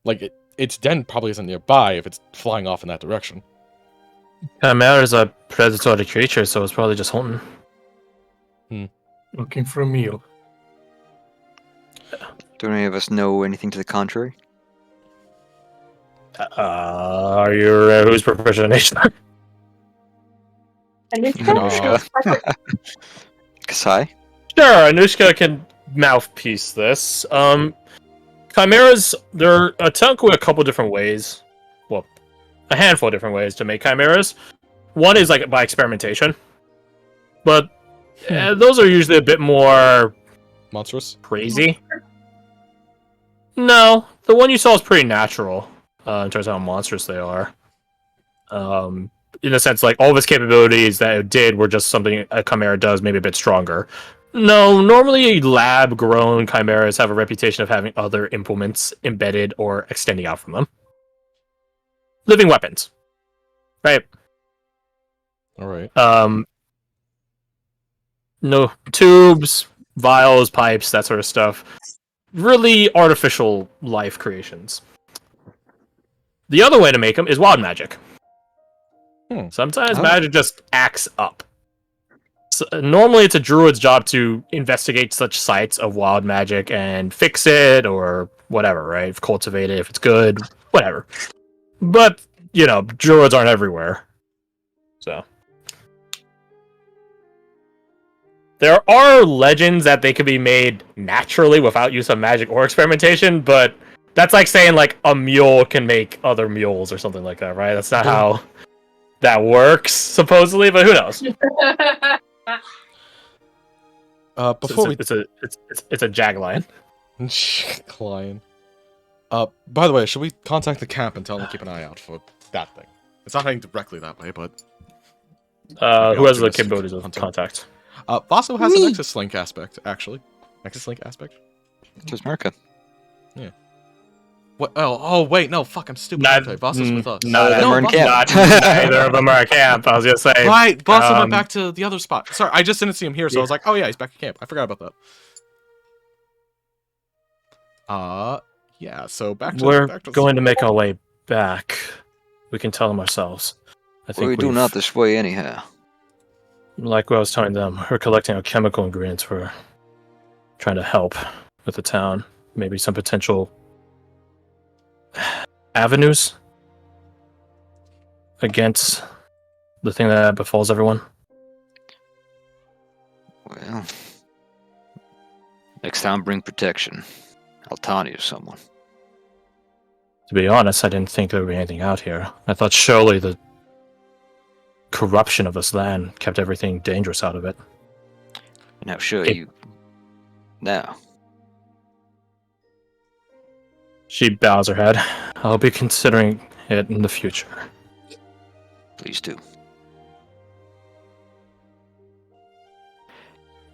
Speaker 3: Like, its den probably isn't nearby if it's flying off in that direction.
Speaker 1: Chimera's a predatory creature, so it's probably just hunting.
Speaker 2: Looking for a meal.
Speaker 5: Do any of us know anything to the contrary?
Speaker 1: Are you who's proficient in nature?
Speaker 5: Anushka. Kasai?
Speaker 1: Sure, Anushka can mouthpiece this. Chimeras, they're a with a couple different ways. Well, a handful of different ways to make chimeras. One is like by experimentation, but those are usually a bit more
Speaker 3: Monstrous?
Speaker 1: crazy. No, the one you saw is pretty natural in terms of how monstrous they are. In a sense, like all of its capabilities that it did were just something a chimera does, maybe a bit stronger. No, normally lab-grown chimeras have a reputation of having other implements embedded or extending out from them. Living weapons, right?
Speaker 3: All right.
Speaker 1: No tubes, vials, pipes, that sort of stuff. Really artificial life creations. The other way to make them is wild magic. Sometimes magic just acts up. So, normally, it's a druid's job to investigate such sites of wild magic and fix it or whatever, right? Cultivate it if it's good, whatever. But, you know, druids aren't everywhere. So. There are legends that they could be made naturally without use of magic or experimentation, but that's like saying like a mule can make other mules or something like that, right? That's not how that works, supposedly, but who knows?
Speaker 3: Before
Speaker 1: it's a jaglion.
Speaker 3: Lion. By the way, should we contact the camp and tell them to keep an eye out for that thing? It's not heading directly that way, but
Speaker 1: who has the capabilities of contact?
Speaker 3: Vaso has a Nexus Link aspect, actually. Nexus Link aspect?
Speaker 5: Just America.
Speaker 3: Yeah. What? Oh, wait, no, fuck, I'm stupid. Vaso's with us.
Speaker 1: Neither of them are at camp. I was gonna say.
Speaker 3: Right, Vaso went back to the other spot. Sorry, I just didn't see him here, so I was like, oh yeah, he's back at camp. I forgot about that. Yeah, so
Speaker 1: We're going to make our way back. We can tell them ourselves. I think
Speaker 5: we do not this way anyhow.
Speaker 1: Like what I was telling them, we're collecting our chemical ingredients. We're trying to help with the town. Maybe some potential avenues against the thing that befalls everyone.
Speaker 5: Well, next time bring protection. I'll taunt you someone.
Speaker 1: To be honest, I didn't think there would be anything out here. I thought surely the corruption of this land kept everything dangerous out of it.
Speaker 5: Now, sure, you... Now.
Speaker 1: She bows her head. I'll be considering it in the future.
Speaker 5: Please do.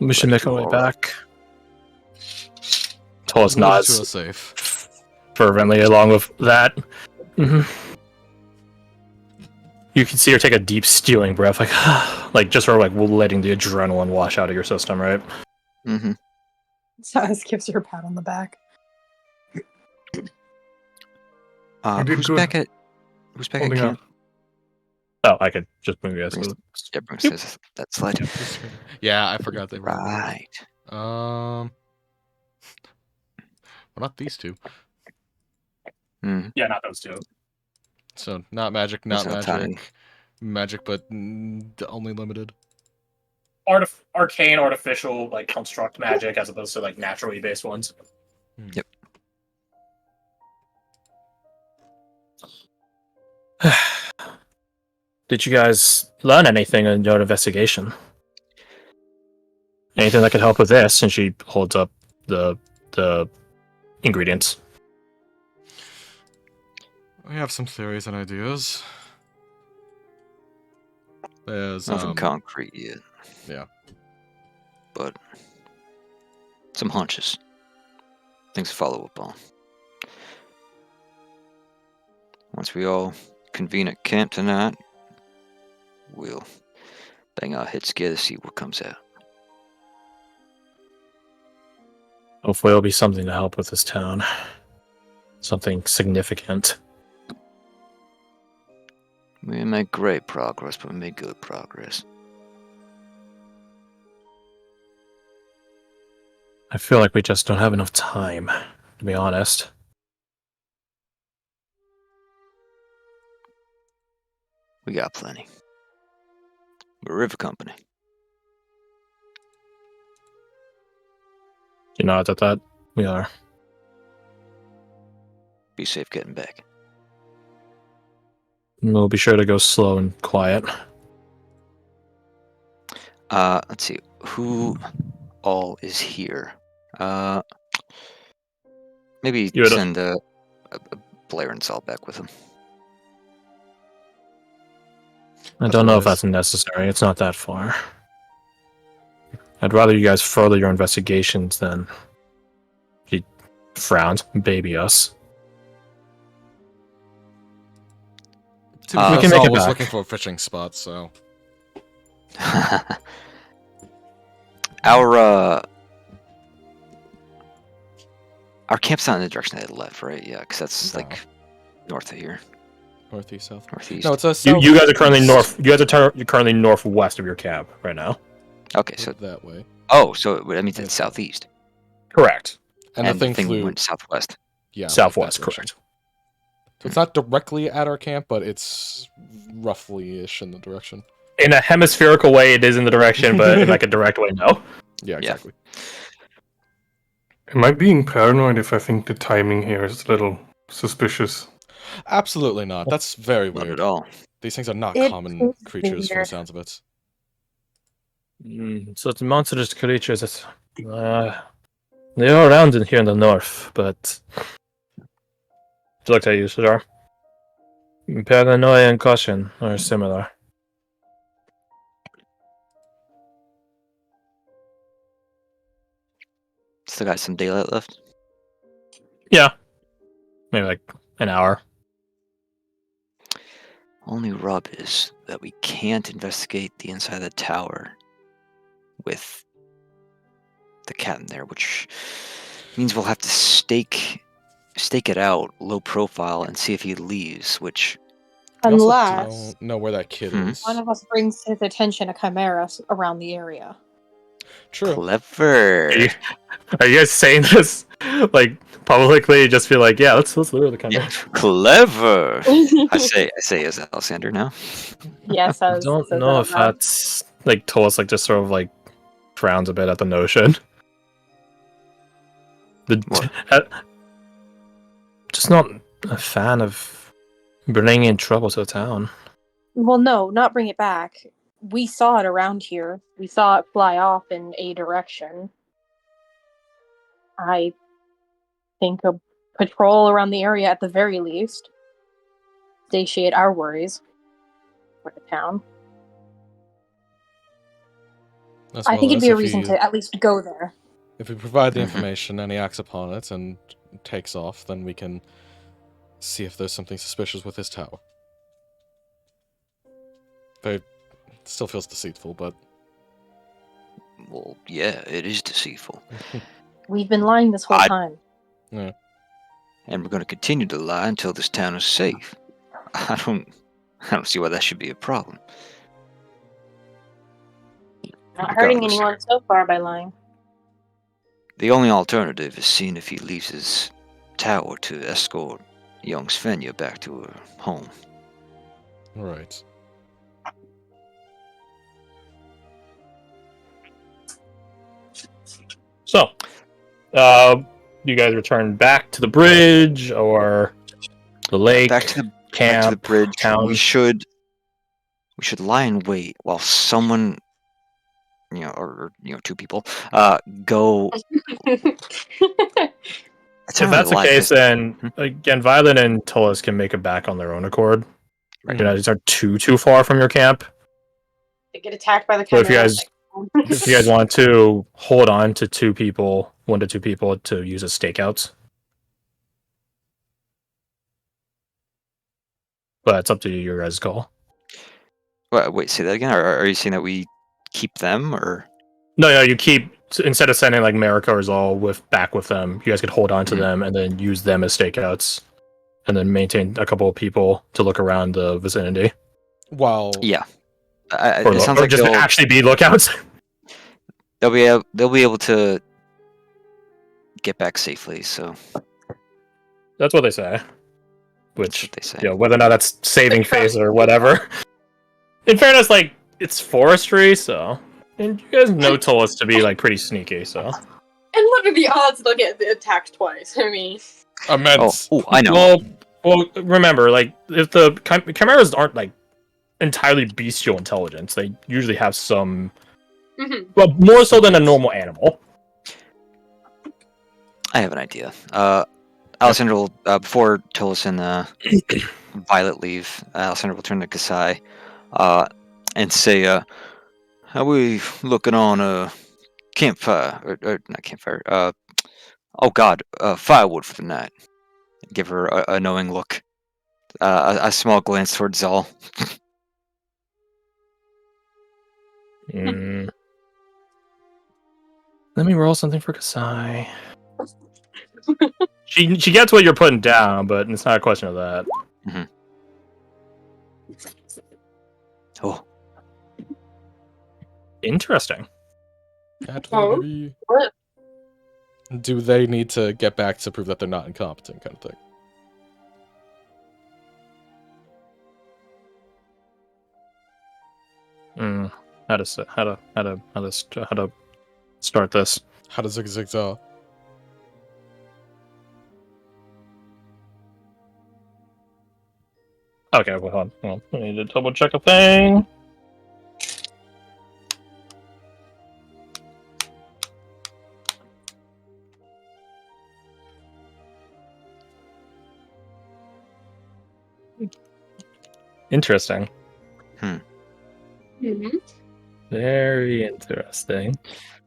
Speaker 1: We should make our way back. Tolas nods
Speaker 3: safe.
Speaker 1: fervently along with that. You can see her take a deep stealing breath, like just sort of like letting the adrenaline wash out of your system, right?
Speaker 6: Silas gives her a pat on the back.
Speaker 5: Who's back at camp?
Speaker 1: Oh, I could just move you guys.
Speaker 5: Yeah, bring that slide.
Speaker 3: Yeah, I forgot they were.
Speaker 5: Right.
Speaker 3: Well, not these two.
Speaker 1: Yeah, not those two.
Speaker 3: So, not magic, not
Speaker 5: That's
Speaker 3: magic. Magic, but only limited.
Speaker 1: Arcane, artificial, like construct magic, as opposed to like naturally based ones.
Speaker 5: Yep.
Speaker 1: Did you guys learn anything in your investigation? Anything that could help with this? And she holds up the ingredients.
Speaker 3: We have some theories and ideas. There's
Speaker 5: nothing concrete yet.
Speaker 3: Yeah.
Speaker 5: But some hunches. Things to follow up on. Once we all convene at camp tonight, we'll bang our heads together to see what comes out.
Speaker 1: Hopefully it'll be something to help with this town. Something significant.
Speaker 5: We didn't make great progress, but we made good progress.
Speaker 1: I feel like we just don't have enough time, to be honest.
Speaker 5: We got plenty. We're a river company.
Speaker 1: You know, that we are.
Speaker 5: Be safe getting back.
Speaker 1: We'll be sure to go slow and quiet.
Speaker 5: Let's see. Who all is here? Maybe
Speaker 1: You had a-
Speaker 5: send a Blair and Salt back with him.
Speaker 1: I don't know if
Speaker 3: wise.
Speaker 1: that's necessary. It's not that far. I'd rather you guys further your investigations than he frowns, baby us.
Speaker 3: To be
Speaker 5: We
Speaker 3: fair,
Speaker 1: can make
Speaker 3: Saul
Speaker 1: it
Speaker 3: was
Speaker 1: back.
Speaker 3: looking for a fishing spot, so
Speaker 5: Our camp's not in the direction they left, right? Yeah, because that's
Speaker 3: No.
Speaker 5: like north of here,
Speaker 3: northeast, south.
Speaker 5: northeast.
Speaker 3: No, it's a
Speaker 1: You
Speaker 3: south.
Speaker 1: guys are currently north. You guys are currently northwest of your camp right now.
Speaker 5: Okay, so
Speaker 3: that way.
Speaker 5: so that means it's southeast,
Speaker 1: Correct.
Speaker 3: And, the thing flew.
Speaker 5: went southwest.
Speaker 3: Yeah, like
Speaker 1: Southwest,
Speaker 3: that direction.
Speaker 1: correct.
Speaker 3: So it's not directly at our camp, but it's roughly-ish in the direction.
Speaker 1: In a hemispherical way, it is in the direction, but in like a direct way, no.
Speaker 3: Yeah,
Speaker 5: Yeah.
Speaker 3: exactly.
Speaker 2: Am I being paranoid if I think the timing here is a little suspicious?
Speaker 3: Absolutely not. That's very
Speaker 5: Not
Speaker 3: weird.
Speaker 5: at all.
Speaker 3: These things are not
Speaker 6: It
Speaker 3: common
Speaker 6: is
Speaker 3: creatures from the
Speaker 6: weird.
Speaker 3: sounds of it.
Speaker 1: So it's monstrous creatures. They are around in here in the north, but she looked at you, Shadar. Paranoia and caution are similar.
Speaker 5: Still got some daylight left.
Speaker 1: Yeah, maybe like an hour.
Speaker 5: Only rub is that we can't investigate the inside of the tower with the cat in there, which means we'll have to stake it out low profile and see if he leaves, which
Speaker 3: We also
Speaker 6: Unless
Speaker 3: don't know where that kid
Speaker 5: Hmm.
Speaker 3: is.
Speaker 6: one of us brings to his attention a chimera around the area.
Speaker 3: True.
Speaker 5: clever.
Speaker 1: Are you guys saying this like publicly? Just be like, yeah, let's lure the camera.
Speaker 5: Yeah, clever. I say as Alexander now.
Speaker 6: Yes,
Speaker 1: I don't know if that's like Tolas like just sort of like frowns a bit at the notion. Just not a fan of bringing trouble to the town.
Speaker 6: Well, no, not bring it back. We saw it around here. We saw it fly off in a direction. I think a patrol around the area at the very least. Satiate our worries for the town.
Speaker 3: As
Speaker 6: I
Speaker 3: well
Speaker 6: think it'd
Speaker 3: as
Speaker 6: be a
Speaker 3: if
Speaker 6: reason
Speaker 3: he-
Speaker 6: to at least go there.
Speaker 3: If we provide the
Speaker 5: Mhm.
Speaker 3: information and he acts upon it and takes off, then we can see if there's something suspicious with his tower. It still feels deceitful, but
Speaker 5: Well, yeah, it is deceitful,
Speaker 6: We've been lying this whole
Speaker 5: I-
Speaker 6: time.
Speaker 5: and we're going to continue to lie until this town is safe. I don't see why that should be a problem.
Speaker 6: Not hurting
Speaker 5: Regardless.
Speaker 6: anyone so far by lying.
Speaker 5: The only alternative is seeing if he leaves his tower to escort young Svenja back to her home.
Speaker 3: right.
Speaker 1: So, you guys return back to the bridge or the lake,
Speaker 5: Back to the
Speaker 1: camp,
Speaker 5: bridge.
Speaker 1: town.
Speaker 5: We should lie in wait while someone, or two people, go.
Speaker 1: If that's the case, then again, Violet and Tolas can make it back on their own accord.
Speaker 3: Right.
Speaker 1: You know, these aren't too far from your camp.
Speaker 6: They get attacked by the
Speaker 1: So if you
Speaker 6: chimera.
Speaker 1: guys if you guys want to hold on to 1 to 2 people to use as stakeouts. But it's up to you, your guys' call.
Speaker 5: Wait, say that again. Are you saying that we keep them, or?
Speaker 1: No, you keep, instead of sending like Marika or Zal back with them, you guys could hold on to
Speaker 5: Mhm.
Speaker 1: them and then use them as stakeouts. And then maintain a couple of people to look around the vicinity.
Speaker 3: While
Speaker 5: Yeah.
Speaker 1: Or
Speaker 5: It sounds
Speaker 1: or
Speaker 5: like
Speaker 1: just
Speaker 5: they'll
Speaker 1: actually be lookouts.
Speaker 5: be able to get back safely. So
Speaker 1: That's what they say.
Speaker 5: that's
Speaker 1: Which,
Speaker 5: what they say.
Speaker 1: you know, whether or not that's saving face or whatever. In fairness, like, it's forestry, so... And you guys know Tolis to be, like, pretty sneaky, so...
Speaker 6: And what are the odds they'll get attacked twice? I mean...
Speaker 3: Immense.
Speaker 5: Oh, I know.
Speaker 1: Well, remember, like, if the chimeras aren't, like, entirely bestial intelligence, they usually have some... Well, more so than a normal animal.
Speaker 5: I have an idea. Alessandra will, before Tolis and Violet leave, Alessandra will turn to Kasai and say, how we looking on campfire? Or not campfire. Oh god, firewood for the night. Give her a knowing look. A small glance towards Zal.
Speaker 1: Let me roll something for Kasai. She gets what you're putting down, but it's not a question of that.
Speaker 5: Oh,
Speaker 1: Interesting.
Speaker 6: What?
Speaker 3: Do they need to get back to prove that they're not incompetent, kind of thing?
Speaker 1: How to start this?
Speaker 3: How does zigzag?
Speaker 1: Okay, well, hold on. I need to double check a thing. Interesting. Very interesting.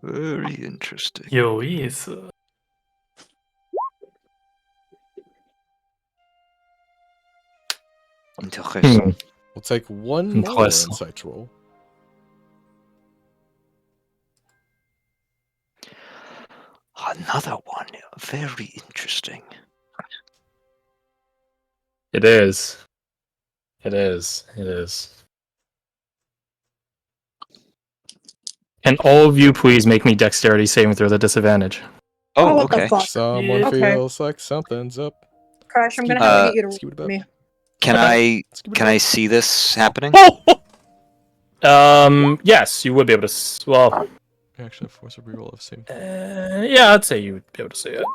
Speaker 5: very interesting.
Speaker 2: Yo, yes.
Speaker 5: Interesting.
Speaker 3: We'll take one more
Speaker 1: Impressive.
Speaker 3: insight roll.
Speaker 5: Another one. Very interesting.
Speaker 1: It is. It is. It is. Can all of you please make me dexterity saving throw the disadvantage?
Speaker 5: Oh,
Speaker 6: what the
Speaker 5: okay.
Speaker 6: fuck?
Speaker 3: Someone
Speaker 6: Okay.
Speaker 3: feels like something's up.
Speaker 6: Crash, I'm gonna have to get you
Speaker 3: Skip it
Speaker 6: to
Speaker 3: up.
Speaker 6: me.
Speaker 5: Can
Speaker 1: Okay.
Speaker 5: I see this happening?
Speaker 1: Yes, you would be able to. Well,
Speaker 3: Actually, force a reroll of same.
Speaker 1: yeah, I'd say you would be able to see it.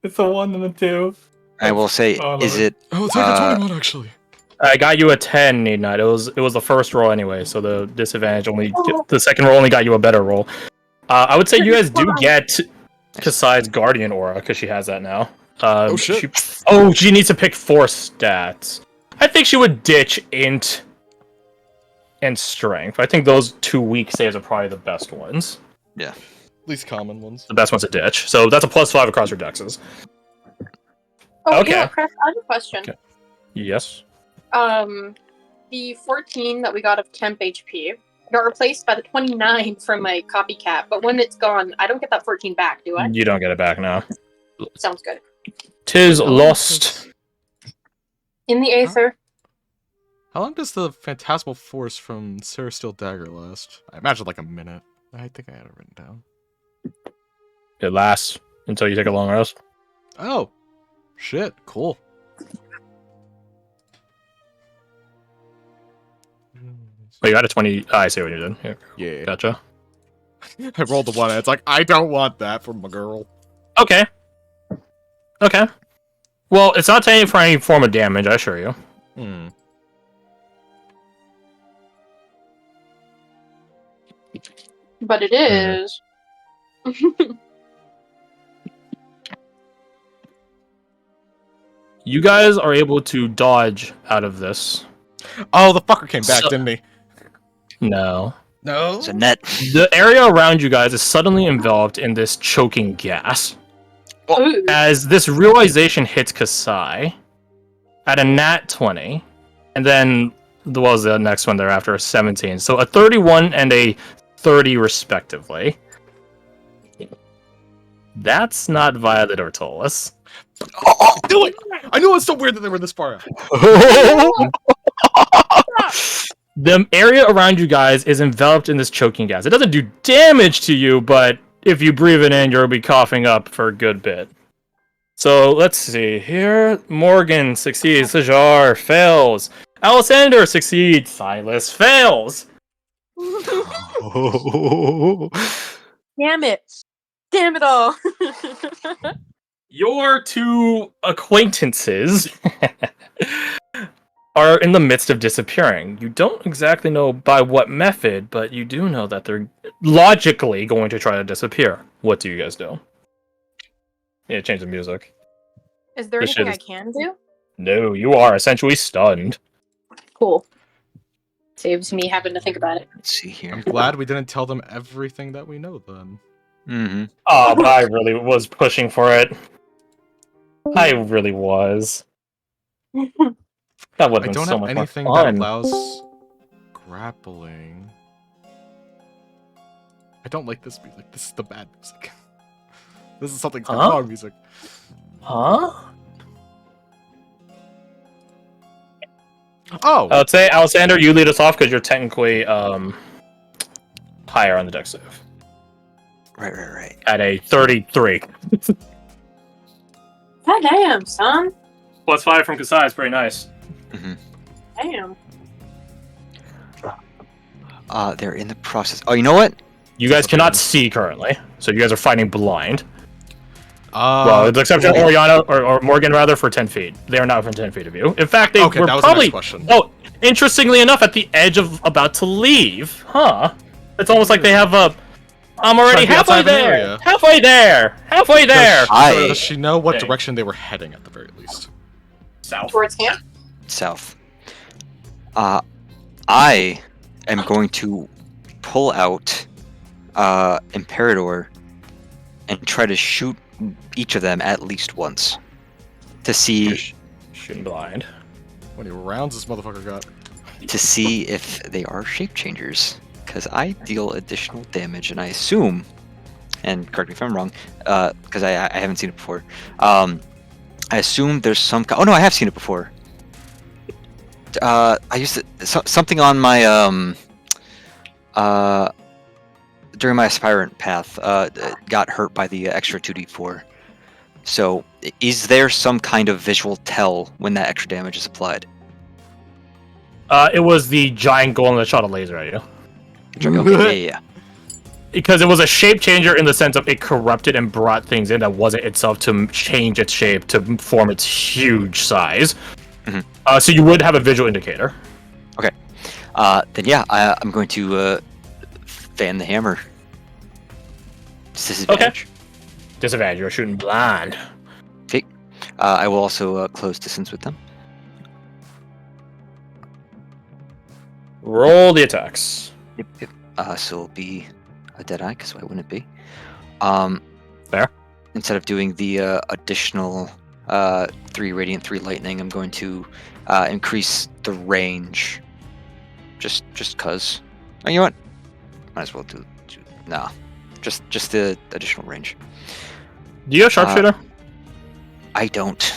Speaker 2: It's a 1 and a 2.
Speaker 5: I will say,
Speaker 2: Oh,
Speaker 5: is
Speaker 2: Lord.
Speaker 5: it?
Speaker 3: Oh, it's like a 21 actually.
Speaker 1: I got you a 10, Need Not. It was the first roll anyway, so the disadvantage only the second roll only got you a better roll. I would say you guys do get Kasai's Guardian Aura because she has that now.
Speaker 3: Oh, shit.
Speaker 1: She needs to pick 4 stats. I think she would ditch Int and Strength. I think those 2 weak saves are probably the best ones.
Speaker 3: Least common ones.
Speaker 1: The best ones to ditch. So that's a +5 across her dexes.
Speaker 6: Oh,
Speaker 1: Okay.
Speaker 6: yeah, Crash, I have a question.
Speaker 1: Okay. Yes.
Speaker 6: The 14 that we got of temp HP got replaced by the 29 from my copycat, but when it's gone, I don't get that 14 back, do I?
Speaker 1: You don't get it back now.
Speaker 6: Sounds good.
Speaker 1: 'Tis lost.
Speaker 6: In the Aether.
Speaker 3: How long does the Phantasmal Force from Sarah Steel Dagger last? I imagine like a minute. I think I had it written down.
Speaker 1: It lasts until you take a long rest.
Speaker 3: Oh, shit! Cool.
Speaker 1: Oh, you had a 20. I see what you did. Here.
Speaker 3: Yeah.
Speaker 1: Gotcha.
Speaker 3: I rolled the one, and it's like I don't want that from my girl.
Speaker 1: Okay. Okay. Well, it's not taking for any form of damage, I assure you.
Speaker 3: Hmm.
Speaker 6: But it is.
Speaker 1: You guys are able to dodge out of this.
Speaker 3: Oh, the fucker came back,
Speaker 1: So-
Speaker 3: didn't he?
Speaker 1: No.
Speaker 3: No.
Speaker 5: It's a net.
Speaker 1: The area around you guys is suddenly enveloped in this choking gas.
Speaker 6: Ooh.
Speaker 1: As this realization hits Kasai at a nat 20, and then what was the next one thereafter? A 17. So a 31 and a 30 respectively. That's not Violet or Tolis.
Speaker 3: Oh, I knew it! I knew it was so weird that they were this far out.
Speaker 1: The area around you guys is enveloped in this choking gas. It doesn't do damage to you, but if you breathe it in, you'll be coughing up for a good bit. So let's see here. Morgan succeeds. Sajar fails. Alessander succeeds. Silas fails.
Speaker 6: Damn it! Damn it all!
Speaker 1: Your two acquaintances are in the midst of disappearing. You don't exactly know by what method, but you do know that they're logically going to try to disappear. What do you guys do? Yeah, change the music.
Speaker 6: Is there
Speaker 1: This
Speaker 6: anything I
Speaker 1: shit
Speaker 6: can do?
Speaker 1: No, you are essentially stunned.
Speaker 6: Cool. Saves me having to think about it.
Speaker 5: Let's see here.
Speaker 3: I'm glad we didn't tell them everything that we know then.
Speaker 5: Mm-hmm.
Speaker 1: Oh, but I really was pushing for it. I really was. That would
Speaker 3: I
Speaker 1: have been
Speaker 3: don't
Speaker 1: so
Speaker 3: have
Speaker 1: much
Speaker 3: anything
Speaker 1: more
Speaker 3: that
Speaker 1: fun.
Speaker 3: allows grappling. I don't like this music. This is the bad music. This is something's
Speaker 1: Huh?
Speaker 3: wrong music.
Speaker 1: Huh?
Speaker 3: Oh!
Speaker 1: I would say, Alexander, you lead us off because you're technically higher on the dex save.
Speaker 5: Right.
Speaker 1: At a 33.
Speaker 6: God damn, son.
Speaker 1: Plus 5 from Kasai is pretty nice.
Speaker 6: Damn.
Speaker 5: They're in the process. Oh, you know what?
Speaker 1: You guys cannot see currently, so you guys are fighting blind.
Speaker 3: Uh,
Speaker 1: Well, with the exception of Oriana, or Morgan rather, for 10 feet. They are not within 10 feet of you. In fact, they
Speaker 3: okay,
Speaker 1: were
Speaker 3: that was
Speaker 1: probably...
Speaker 3: the next question.
Speaker 1: Oh, interestingly enough, at the edge of about to leave. Huh. It's almost like they have a... I'm already
Speaker 3: Trying to be outside
Speaker 1: halfway
Speaker 3: of an
Speaker 1: there!
Speaker 3: area.
Speaker 1: Halfway there! Halfway there!
Speaker 5: I-
Speaker 3: Does she know what
Speaker 1: Okay.
Speaker 3: direction they were heading at the very least?
Speaker 1: South.
Speaker 6: Towards camp?
Speaker 5: South. I am going to pull out Imperador and try to shoot each of them at least once to see
Speaker 1: Shooting blind.
Speaker 3: How many rounds this motherfucker got?
Speaker 5: if they are shape changers, because I deal additional damage, and I assume, and correct me if I'm wrong, because I haven't seen it before. I assume there's some. Oh no, I have seen it before. I used to, something on my during my aspirant path got hurt by the extra 2d4. So, is there some kind of visual tell when that extra damage is applied?
Speaker 1: It was the giant golem that shot a laser at you.
Speaker 5: Okay, yeah.
Speaker 1: Because it was a shape changer in the sense of it corrupted and brought things in that wasn't itself to change its shape to form its huge size.
Speaker 5: Mhm.
Speaker 1: So you would have a visual indicator.
Speaker 5: Then yeah, I'm going to fan the hammer. Disadvantage.
Speaker 1: Disadvantage, you're shooting blind.
Speaker 5: I will also close distance with them.
Speaker 1: Roll the attacks.
Speaker 5: Yep. So it'll be a dead eye, because why wouldn't it be?
Speaker 1: Fair.
Speaker 5: Instead of doing the additional 3 radiant, 3 lightning, I'm going to increase the range. Just cause. Oh, you know what? Might as well do no. Just the additional range.
Speaker 1: Do you have sharpshooter?
Speaker 5: I don't.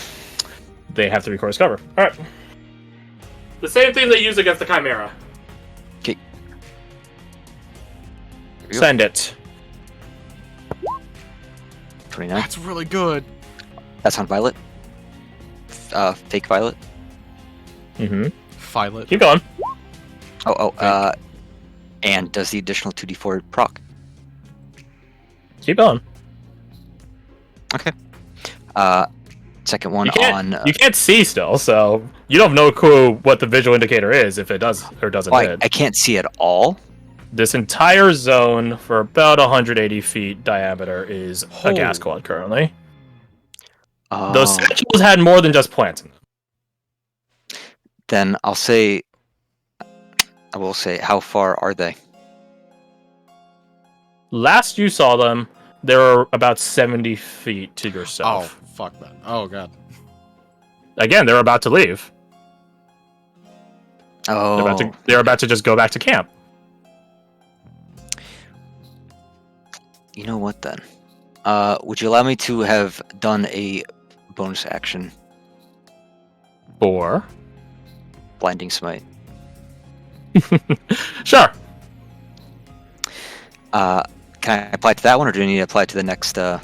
Speaker 1: They have 3 quarters cover. Alright. The same thing they use against the Chimera.
Speaker 5: Okay.
Speaker 1: Send it.
Speaker 5: 29.
Speaker 3: That's really good.
Speaker 5: That's on Violet. Fake Violet.
Speaker 1: Mm-hmm.
Speaker 3: Violet.
Speaker 1: Keep going.
Speaker 5: And does the additional 2d4 proc?
Speaker 1: Keep going.
Speaker 5: Okay. Second one
Speaker 1: You can't,
Speaker 5: on.
Speaker 1: you can't see still, so you don't know clue what the visual indicator is if it does or doesn't hit.
Speaker 5: I can't see at all.
Speaker 1: This entire zone for about 180 feet diameter is a gas quad currently. Those satchels had more than just plants in them.
Speaker 5: Then I will say, how far are they?
Speaker 1: Last you saw them, they were about 70 feet to
Speaker 3: Oh,
Speaker 1: yourself.
Speaker 3: fuck that. Oh, God.
Speaker 1: Again, they're about to leave.
Speaker 5: Oh,
Speaker 1: They're about to just go back to camp.
Speaker 5: you know what then? Would you allow me to have done a bonus action,
Speaker 1: Or
Speaker 5: blinding smite?
Speaker 1: sure.
Speaker 5: can I apply it to that one, or do I need to apply it to the next
Speaker 1: You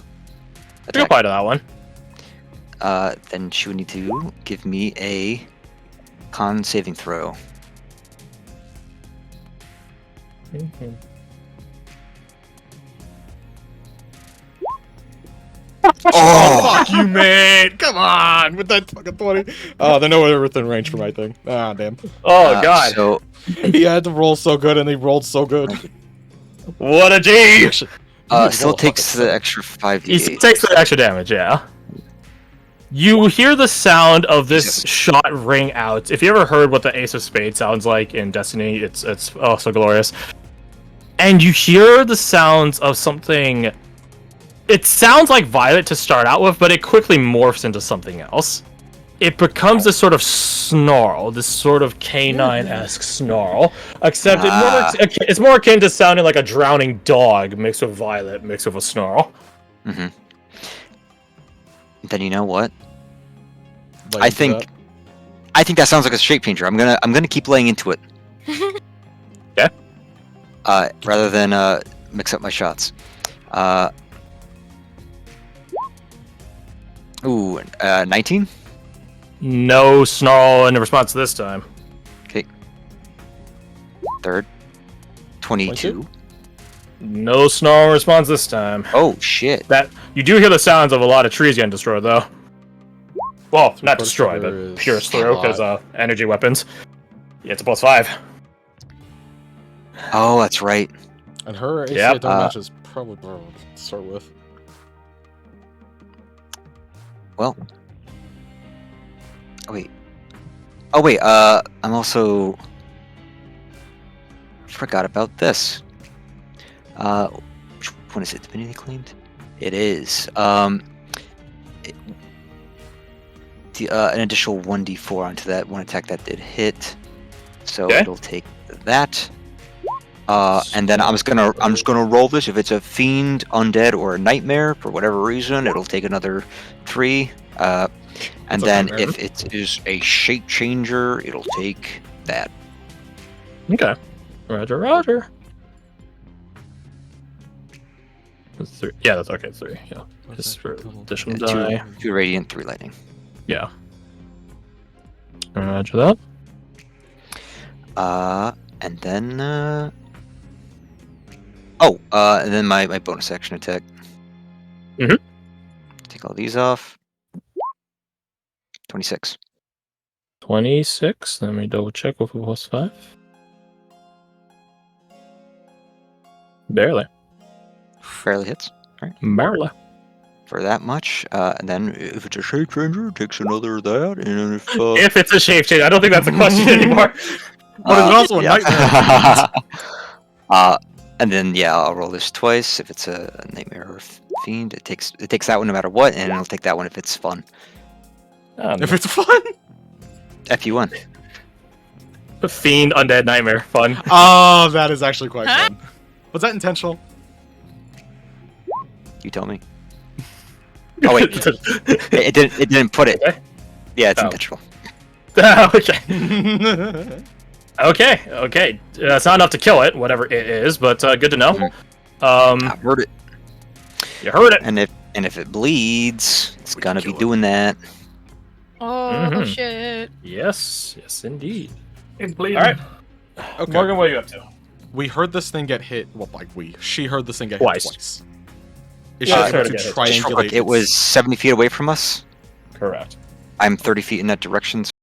Speaker 5: attack?
Speaker 1: apply to that one.
Speaker 5: Then she would need to give me a con saving throw.
Speaker 3: Oh, fuck you, man! Come on, with that fucking 20. Oh, they're nowhere within range for my thing. Ah, damn.
Speaker 1: Oh god,
Speaker 5: So
Speaker 3: He had to roll so good, and he rolled so good.
Speaker 1: what a G!
Speaker 5: still takes the extra 5d8.
Speaker 1: He takes the extra damage, yeah. You hear the sound of this shot ring out. If you ever heard what the Ace of Spades sounds like in Destiny, it's oh so glorious. And you hear the sounds of something. It sounds like Violet to start out with, but it quickly morphs into something else. It becomes this sort of snarl, this sort of canine-esque snarl, except it's more akin to sounding like a drowning dog mixed with Violet, mixed with a snarl.
Speaker 5: Mm-hmm. Then you know what?
Speaker 3: Like
Speaker 5: I think that sounds like a shape changer. I'm gonna keep laying into it.
Speaker 1: Okay.
Speaker 5: Rather than mix up my shots. 19?
Speaker 1: No snarl in response this time.
Speaker 5: Okay. Third. 22.
Speaker 1: No snarl in response this time.
Speaker 5: Oh shit.
Speaker 1: That you do hear the sounds of a lot of trees getting destroyed, though. Well, not destroyed, but
Speaker 3: is
Speaker 1: pierced through because energy weapons. Yeah, it's a +5.
Speaker 5: Oh, that's right.
Speaker 3: And her AC
Speaker 1: Yep.
Speaker 3: don't match is probably borrowed to start with.
Speaker 5: Well. Oh wait, I'm also forgot about this. Which one is it? Divinity claimed? It is. An additional 1d4 onto that one attack that did hit. So
Speaker 1: Okay.
Speaker 5: it'll take that. And then I'm just gonna roll this. If it's a fiend, undead, or a nightmare for whatever reason, it'll take another 3. And
Speaker 3: It's a
Speaker 5: then
Speaker 3: nightmare.
Speaker 5: if it is a shape changer, it'll take that.
Speaker 1: Okay. Roger. That's 3. Yeah, that's okay. 3. Yeah. Just for additional die.
Speaker 5: 2 radiant, 3 lightning.
Speaker 1: Yeah. Roger that.
Speaker 5: And then and then my bonus action attack.
Speaker 1: Mhm.
Speaker 5: Take all these off. 26.
Speaker 1: 26. Let me double check with a +5. Barely.
Speaker 5: Barely hits.
Speaker 1: Barely.
Speaker 5: For that much. And then if it's a shape changer, it takes another that. And then if
Speaker 1: If it's a shape change, I don't think that's a question anymore.
Speaker 3: But it's also a nightmare.
Speaker 5: And then I'll roll this twice. If it's a nightmare or fiend, it takes that one no matter what, and it'll take that one if it's fun.
Speaker 3: If it's fun.
Speaker 5: FU1.
Speaker 1: Fiend, undead, nightmare, fun.
Speaker 3: Oh, that is actually quite fun. Was that intentional?
Speaker 5: You tell me. Oh wait, it didn't put it.
Speaker 1: Okay.
Speaker 5: Yeah, it's
Speaker 1: Oh.
Speaker 5: intentional.
Speaker 1: Okay. Okay. It's not enough to kill it, whatever it is, but good to know.
Speaker 5: I heard it.
Speaker 1: You heard it.
Speaker 5: And if it bleeds, it's gonna be
Speaker 1: kill it.
Speaker 5: doing that.
Speaker 4: Oh
Speaker 1: Mhm.
Speaker 4: shit.
Speaker 1: Yes, indeed.
Speaker 2: It's bleeding.
Speaker 1: All right,
Speaker 3: Okay.
Speaker 1: Morgan, what are you up to?
Speaker 3: We heard this thing get hit. Well, she heard this thing get
Speaker 1: Twice.
Speaker 3: hit twice. Is
Speaker 1: Yeah,
Speaker 3: she
Speaker 1: I heard
Speaker 3: able
Speaker 1: it
Speaker 3: to
Speaker 1: get hit twice.
Speaker 5: Just real quick,
Speaker 3: triangulate?
Speaker 5: it was 70 feet away from us.
Speaker 1: Correct.
Speaker 5: I'm 30 feet in that direction,